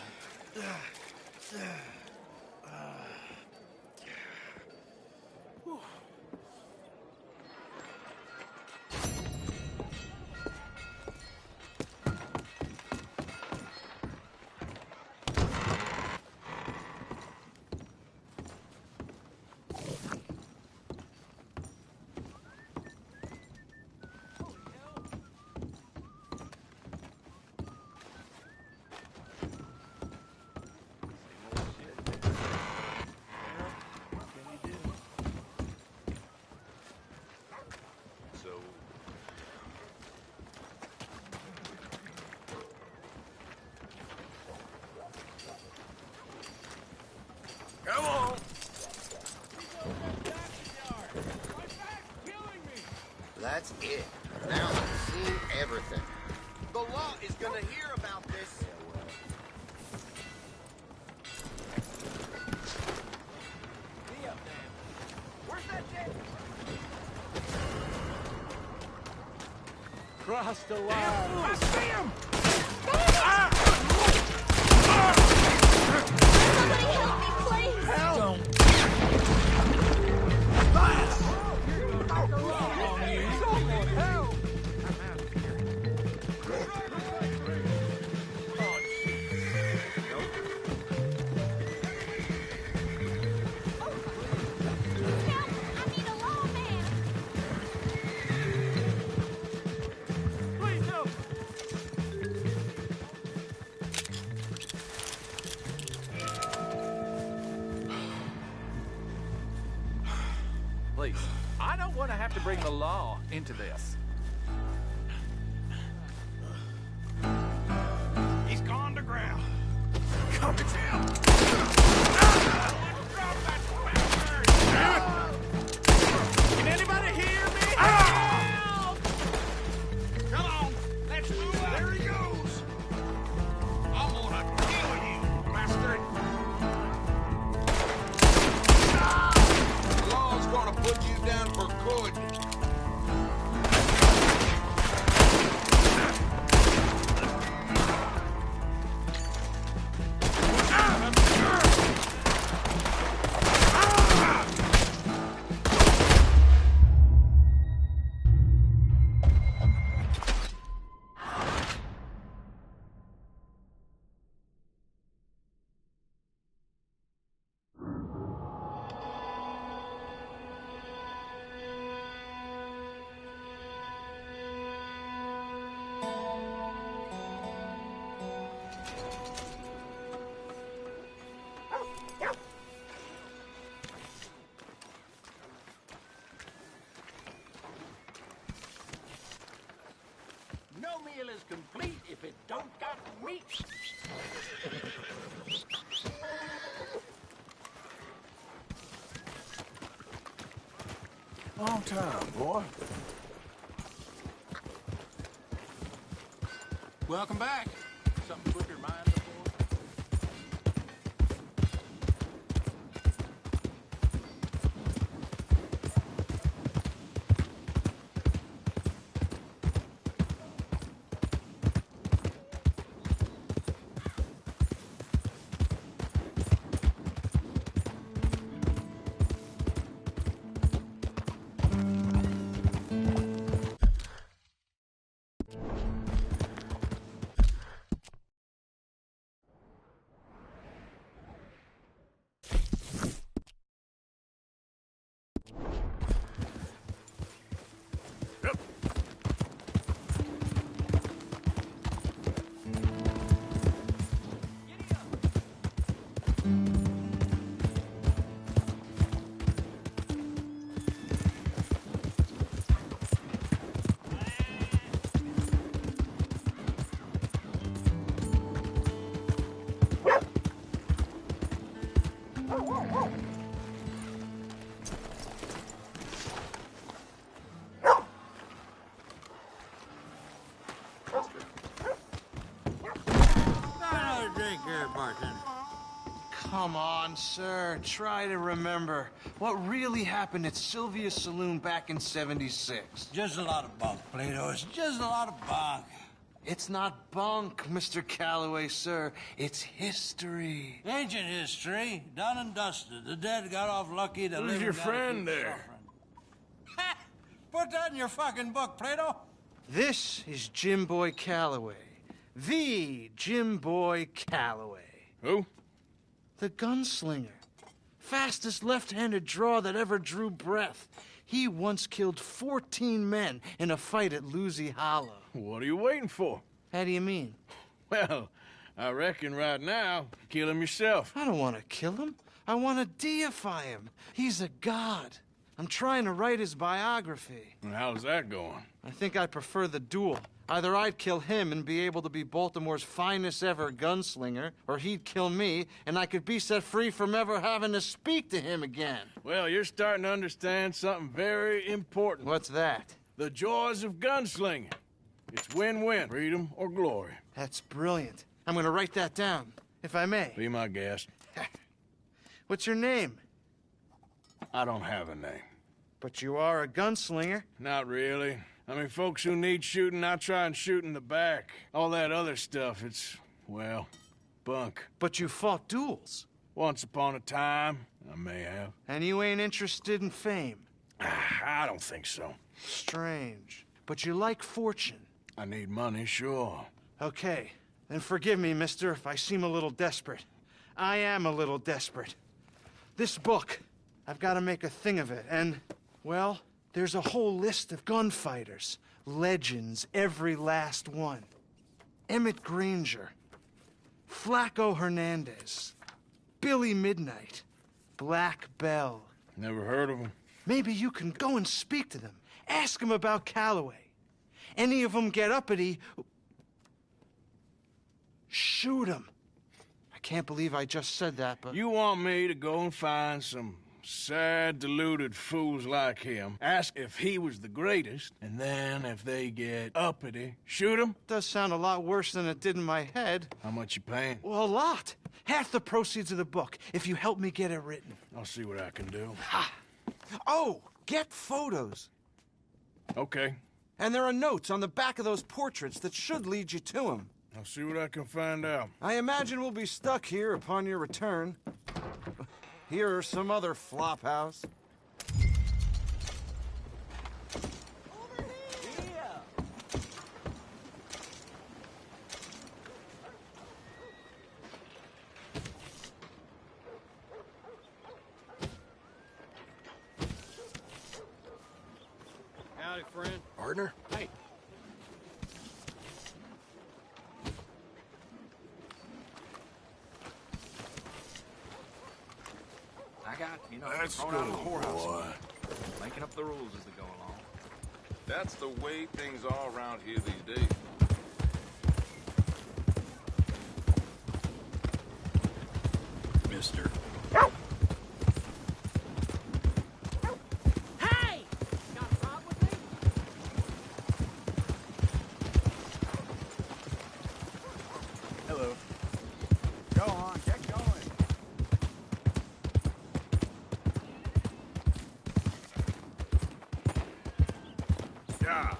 Come on. That's it. Now I've seen everything. The law is gonna hear about this. Where's that dead? Christ alive. I see him! Somebody help me, please! Help! Someone help! please. I don't want to have to bring the law into this. He's gone to ground. Come to him. Can anybody hear me? Help! Come on, let's move up. There he goes. I'm gonna kill you, bastard. The law's gonna put you down for good. No meal is complete if it don't got meat. Long time, boy. Welcome back. Something put your mind before? Another drink here, bartender. Come on, sir. Try to remember what really happened at Sylvia's Saloon back in '76. Just a lot of bunk, Plato. It's just a lot of bunk. It's not bunk, Mr. Calloway, sir. It's history. Ancient history, done and dusted. The dead got off lucky. The Who's living your gotta friend keep there? suffering. Ha! Put that in your fucking book, Plato. This is Jim Boy Calloway. The Jim Boy Calloway. Who? The gunslinger. Fastest left-handed draw that ever drew breath. He once killed 14 men in a fight at Lucy Hollow. What are you waiting for? How do you mean? Well, I reckon right now, kill him yourself. I don't want to kill him. I want to deify him. He's a god. I'm trying to write his biography. And how's that going? I think I prefer the duel. Either I'd kill him and be able to be Baltimore's finest ever gunslinger, or he'd kill me, and I could be set free from ever having to speak to him again. Well, you're starting to understand something very important. What's that? The joys of gunslinging. It's win-win, freedom or glory. That's brilliant. I'm going to write that down, if I may. Be my guest. What's your name? I don't have a name. But you are a gunslinger. Not really. I mean, folks who need shooting, I try and shoot in the back. All that other stuff, it's, well, bunk. But you fought duels. Once upon a time, I may have. And you ain't interested in fame. I don't think so. Strange. But you like fortune. I need money, sure. Okay. Then forgive me, mister, if I seem a little desperate. I am a little desperate. This book, I've got to make a thing of it, and, well, there's a whole list of gunfighters. Legends, every last one. Emmett Granger. Flaco Hernandez. Billy Midnight. Black Bell. Never heard of him. Maybe you can go and speak to them. Ask them about Calloway. Any of them get uppity, shoot them. I can't believe I just said that, but... You want me to go and find some sad, deluded fools like him, ask if he was the greatest, and then if they get uppity, shoot him? Does sound a lot worse than it did in my head. How much you paying? Well, a lot. Half the proceeds of the book, if you help me get it written. I'll see what I can do. Ha! Oh, get photos. Okay. And there are notes on the back of those portraits that should lead you to him. I'll see what I can find out. I imagine we'll be stuck here upon your return. Here are some other flophouse. Howdy, friend. Partner? Hey. I got, That's thrown out of the good, whorehouse. boy. Making up the rules as they go along. That's the way things are around here these days. Mister. Hey! Got a problem with me? Hello. Go on, get going. Yeah.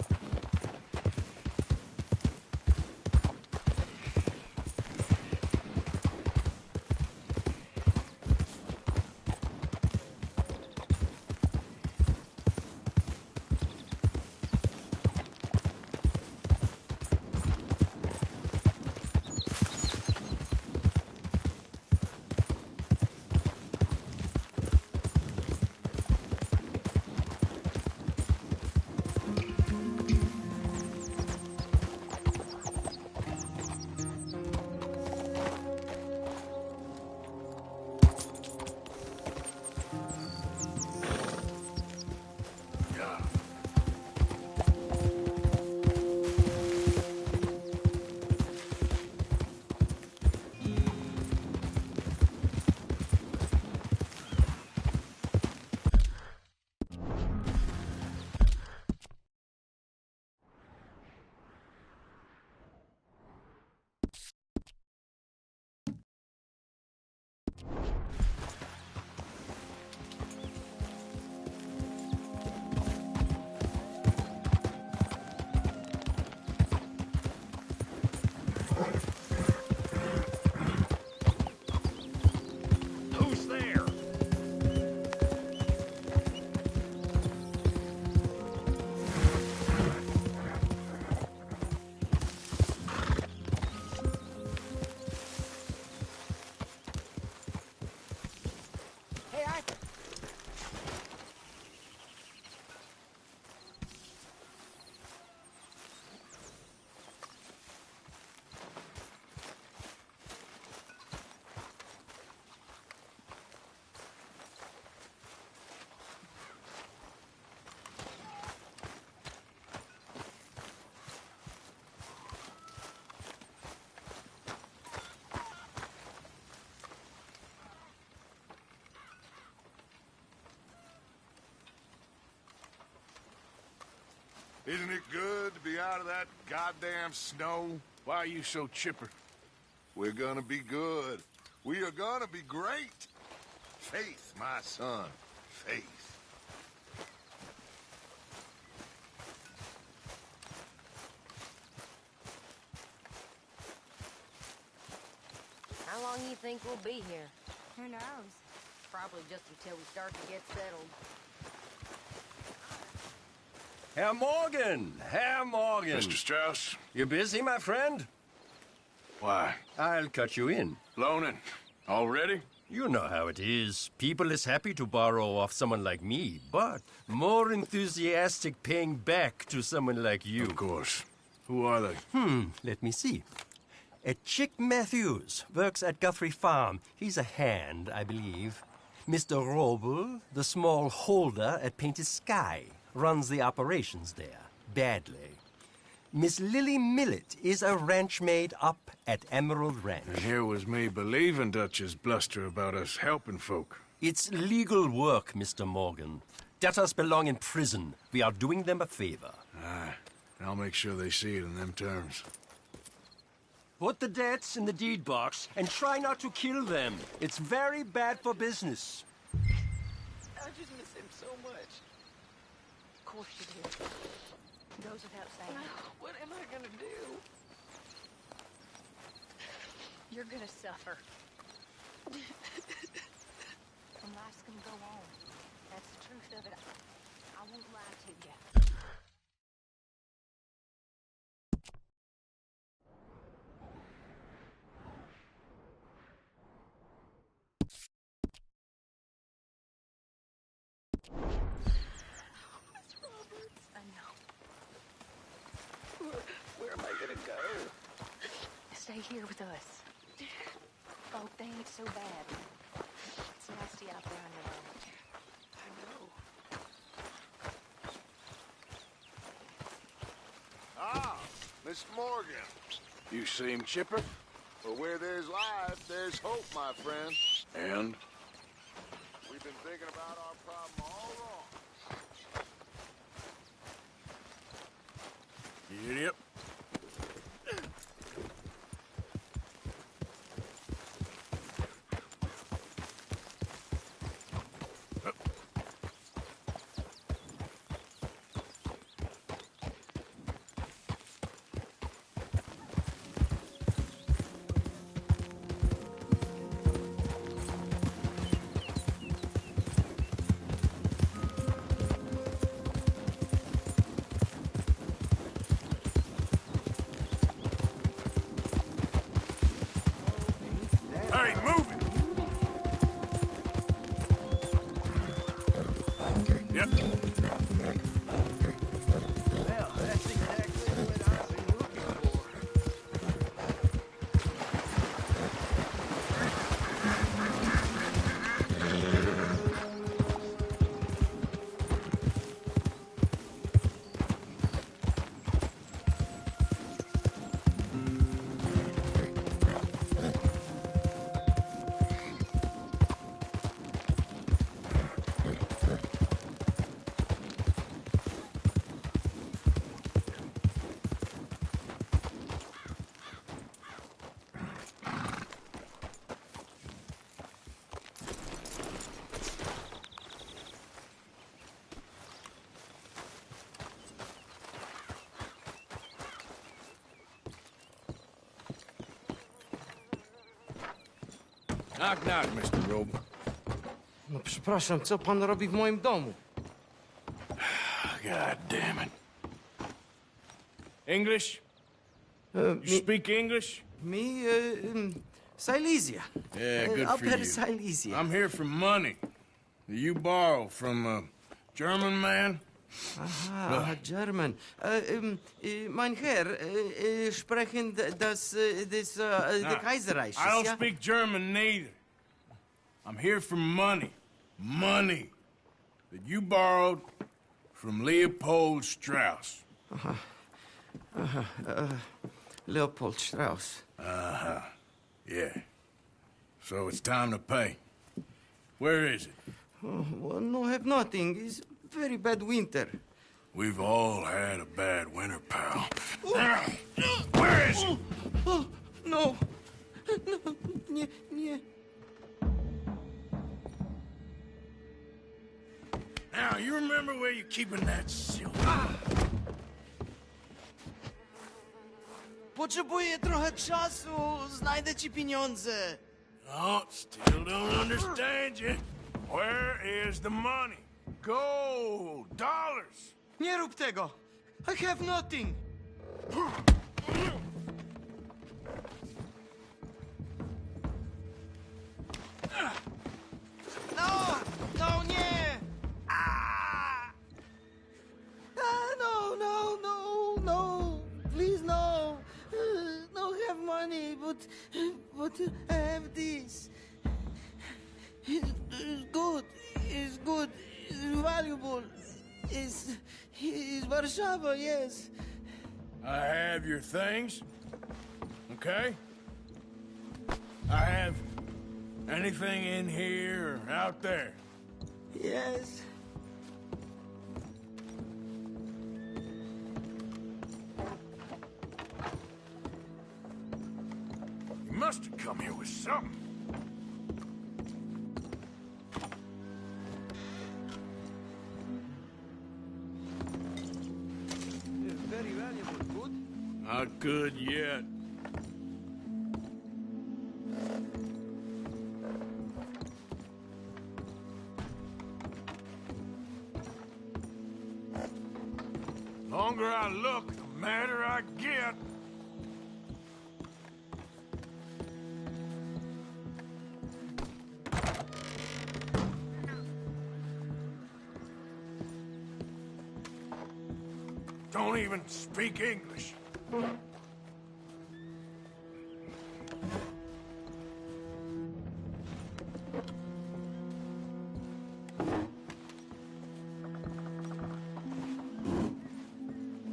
Who's there? Hey, Arthur. Isn't it good to be out of that goddamn snow? Why are you so chipper? We're gonna be good. We are gonna be great. Faith, my son. Faith. How long you think we'll be here? Who knows? Probably just until we start to get settled. Herr Morgan! Herr Morgan! Mr. Strauss? You busy, my friend? Why? I'll cut you in. Loaning. Already? You know how it is. People is happy to borrow off someone like me, but more enthusiastic paying back to someone like you. Of course. Who are they? Let me see. Chick Matthews works at Guthrie Farm. He's a hand, I believe. Mr. Roble, the small holder at Painted Sky, runs the operations there, badly. Miss Lily Millet is a ranch maid up at Emerald Ranch. And here was me believing Dutch's bluster about us helping folk. It's legal work, Mr. Morgan. Debtors belong in prison. We are doing them a favor. Aye. I'll make sure they see it in them terms. Put the debts in the deed box and try not to kill them. It's very bad for business. I just miss him so much. Of course you do. Goes without saying. What am I gonna do? You're gonna suffer. And life's gonna go on. That's the truth of it. I won't lie to you. I know. Where am I gonna go? Stay here with us. Oh, they ain't so bad. It's nasty out there on your own. I know. Ah, Miss Morgan. You seem chipper? Well, where there's life, there's hope, my friend. And? We've been thinking about our problem all wrong. Yep. Hey, move it! Yep. Well, that's exactly what I've been looking for. Knock, knock, Mr. Roble. No przepraszam, co pan robi w moim domu? God damn it. English? You speak English? Me, Silesia. Yeah, good Up for at you. Silesia. I'm here for money that you borrow from a German man. Aha, German. Mein Herr, sprechen the Kaiserreich. I don't speak German neither. I'm here for money. Money that you borrowed from Leopold Strauss. Leopold Strauss. Uh-huh. Yeah. So it's time to pay. Where is it? Oh, well, no, have nothing. It's very bad winter. We've all had a bad winter, pal. Where is it? Oh, no. No, nie. Now, you remember where you're keeping that silver? Potrzebuję trochę czasu. Znajdę ci pieniądze. Oh, still don't understand you. Where is the money? Gold, dollars. Nie rób tego. I have nothing. No, no, nie. No. Please, no. No have money, but I have this. Go valuable is Warsaw, yes. I have your things, okay? I have anything in here or out there. Yes. You must have come here with something. Very valuable. Good? Not good yet. Longer I look, the madder I get. Don't even speak English.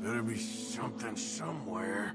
Better be something somewhere.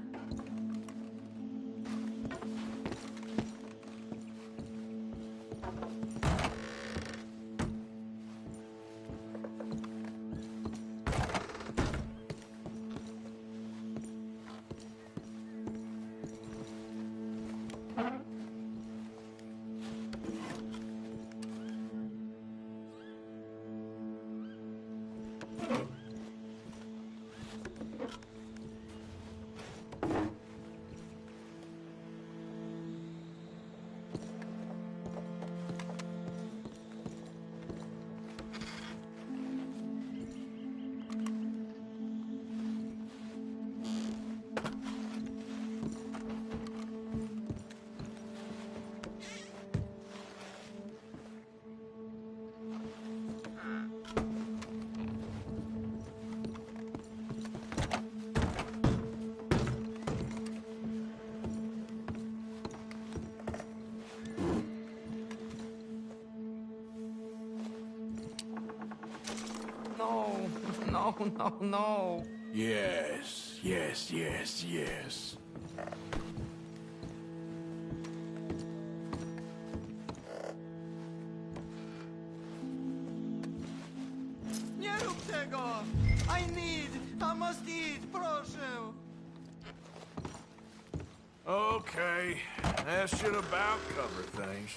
No. Yes, yes, yes, yes. Nie rób tego! I must eat, proszę! Okay, that should about cover things.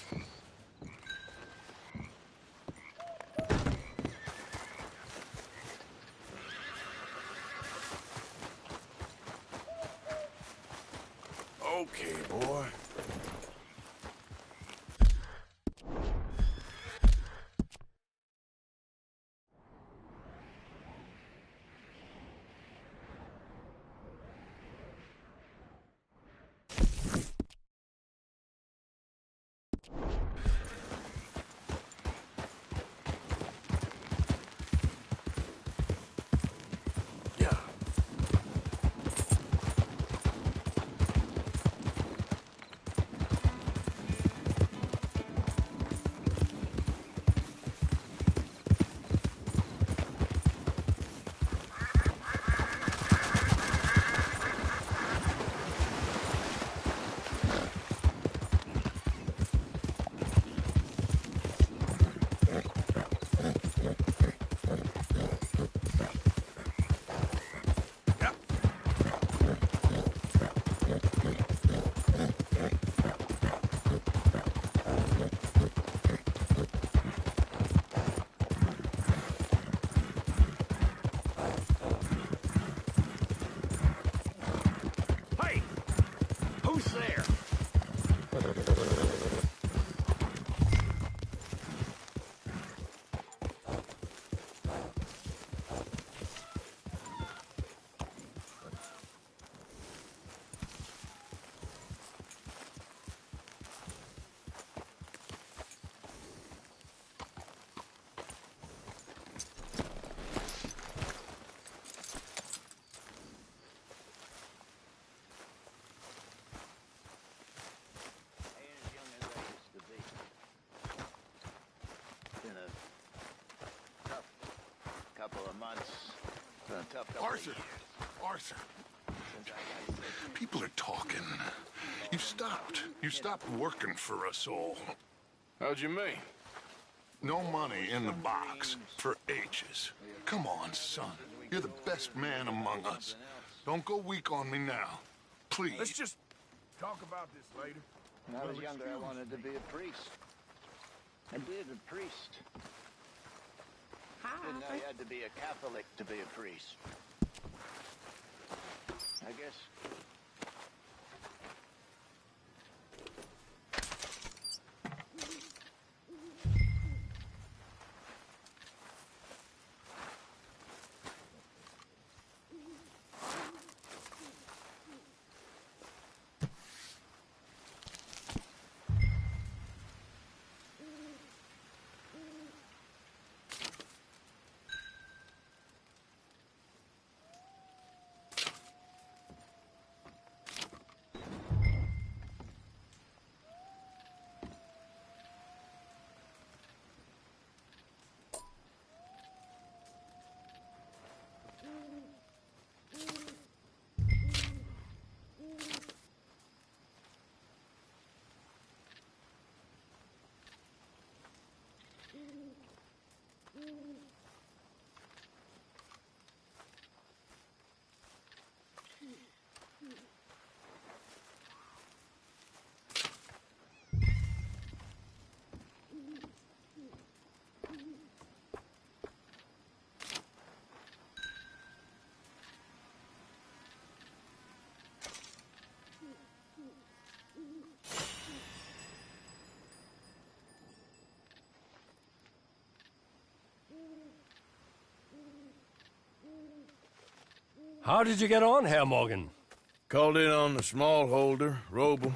Okay, boy. months. It's been a tough couple Arthur! of years. Arthur! Since I got sick. People are talking. You've stopped. You stopped working for us all. How'd you mean? No money in the box for ages. Come on, son. You're the best man among us. Don't go weak on me now. Please. Let's just talk about this later. When I was younger, I wanted to be a priest. I did, a priest. Didn't know you had to be a Catholic to be a priest. I guess. How did you get on, Herr Morgan? Called in on the smallholder, Roble.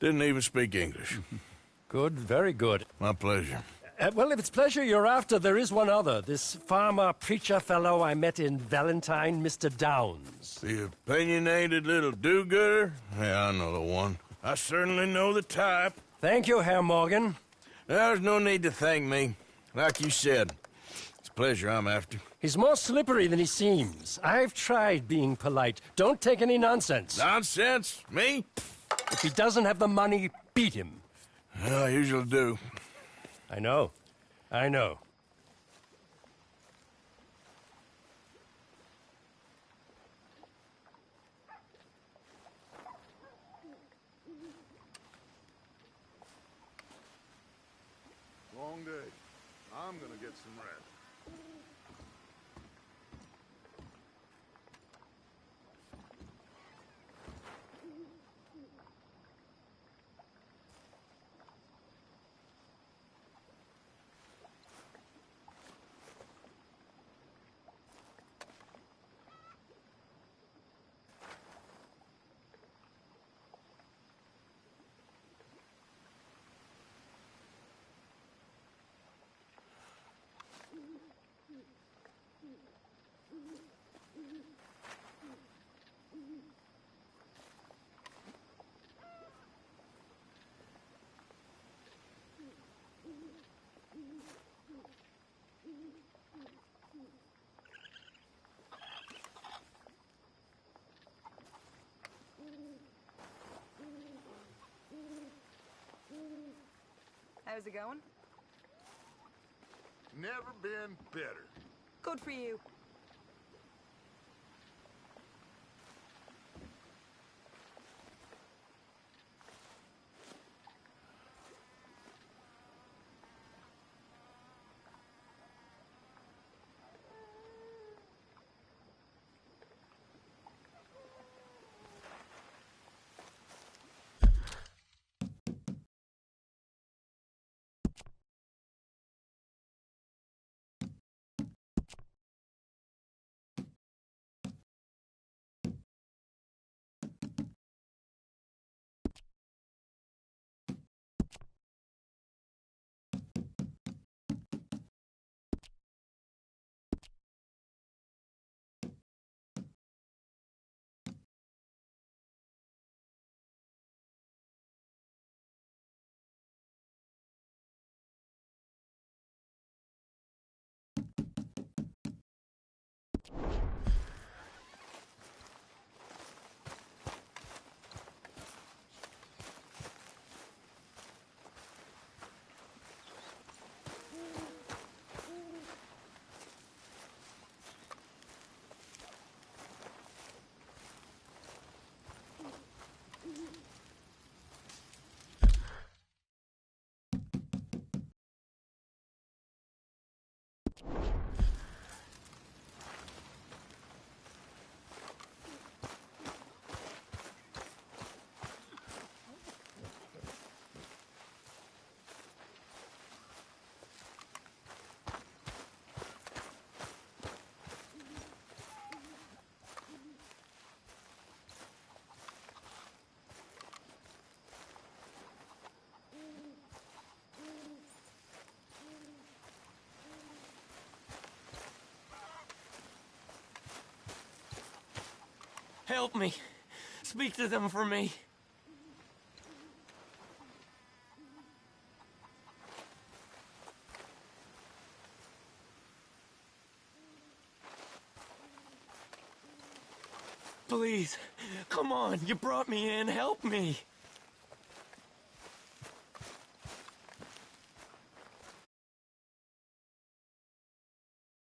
Didn't even speak English. Good, very good. My pleasure. Well, if it's pleasure you're after, there is one other. This farmer preacher fellow I met in Valentine, Mr. Downs. The opinionated little do-gooder? Yeah, I know the one. I certainly know the type. Thank you, Herr Morgan. There's no need to thank me. Like you said, it's pleasure I'm after. He's more slippery than he seems. I've tried being polite. Don't take any nonsense. Nonsense? Me? If he doesn't have the money, beat him. Well, I usually do. I know. I know. Long day. I'm gonna get some rest. How's it going? Never been better. Good for you. Help me. Speak to them for me. Please, come on, you brought me in, help me.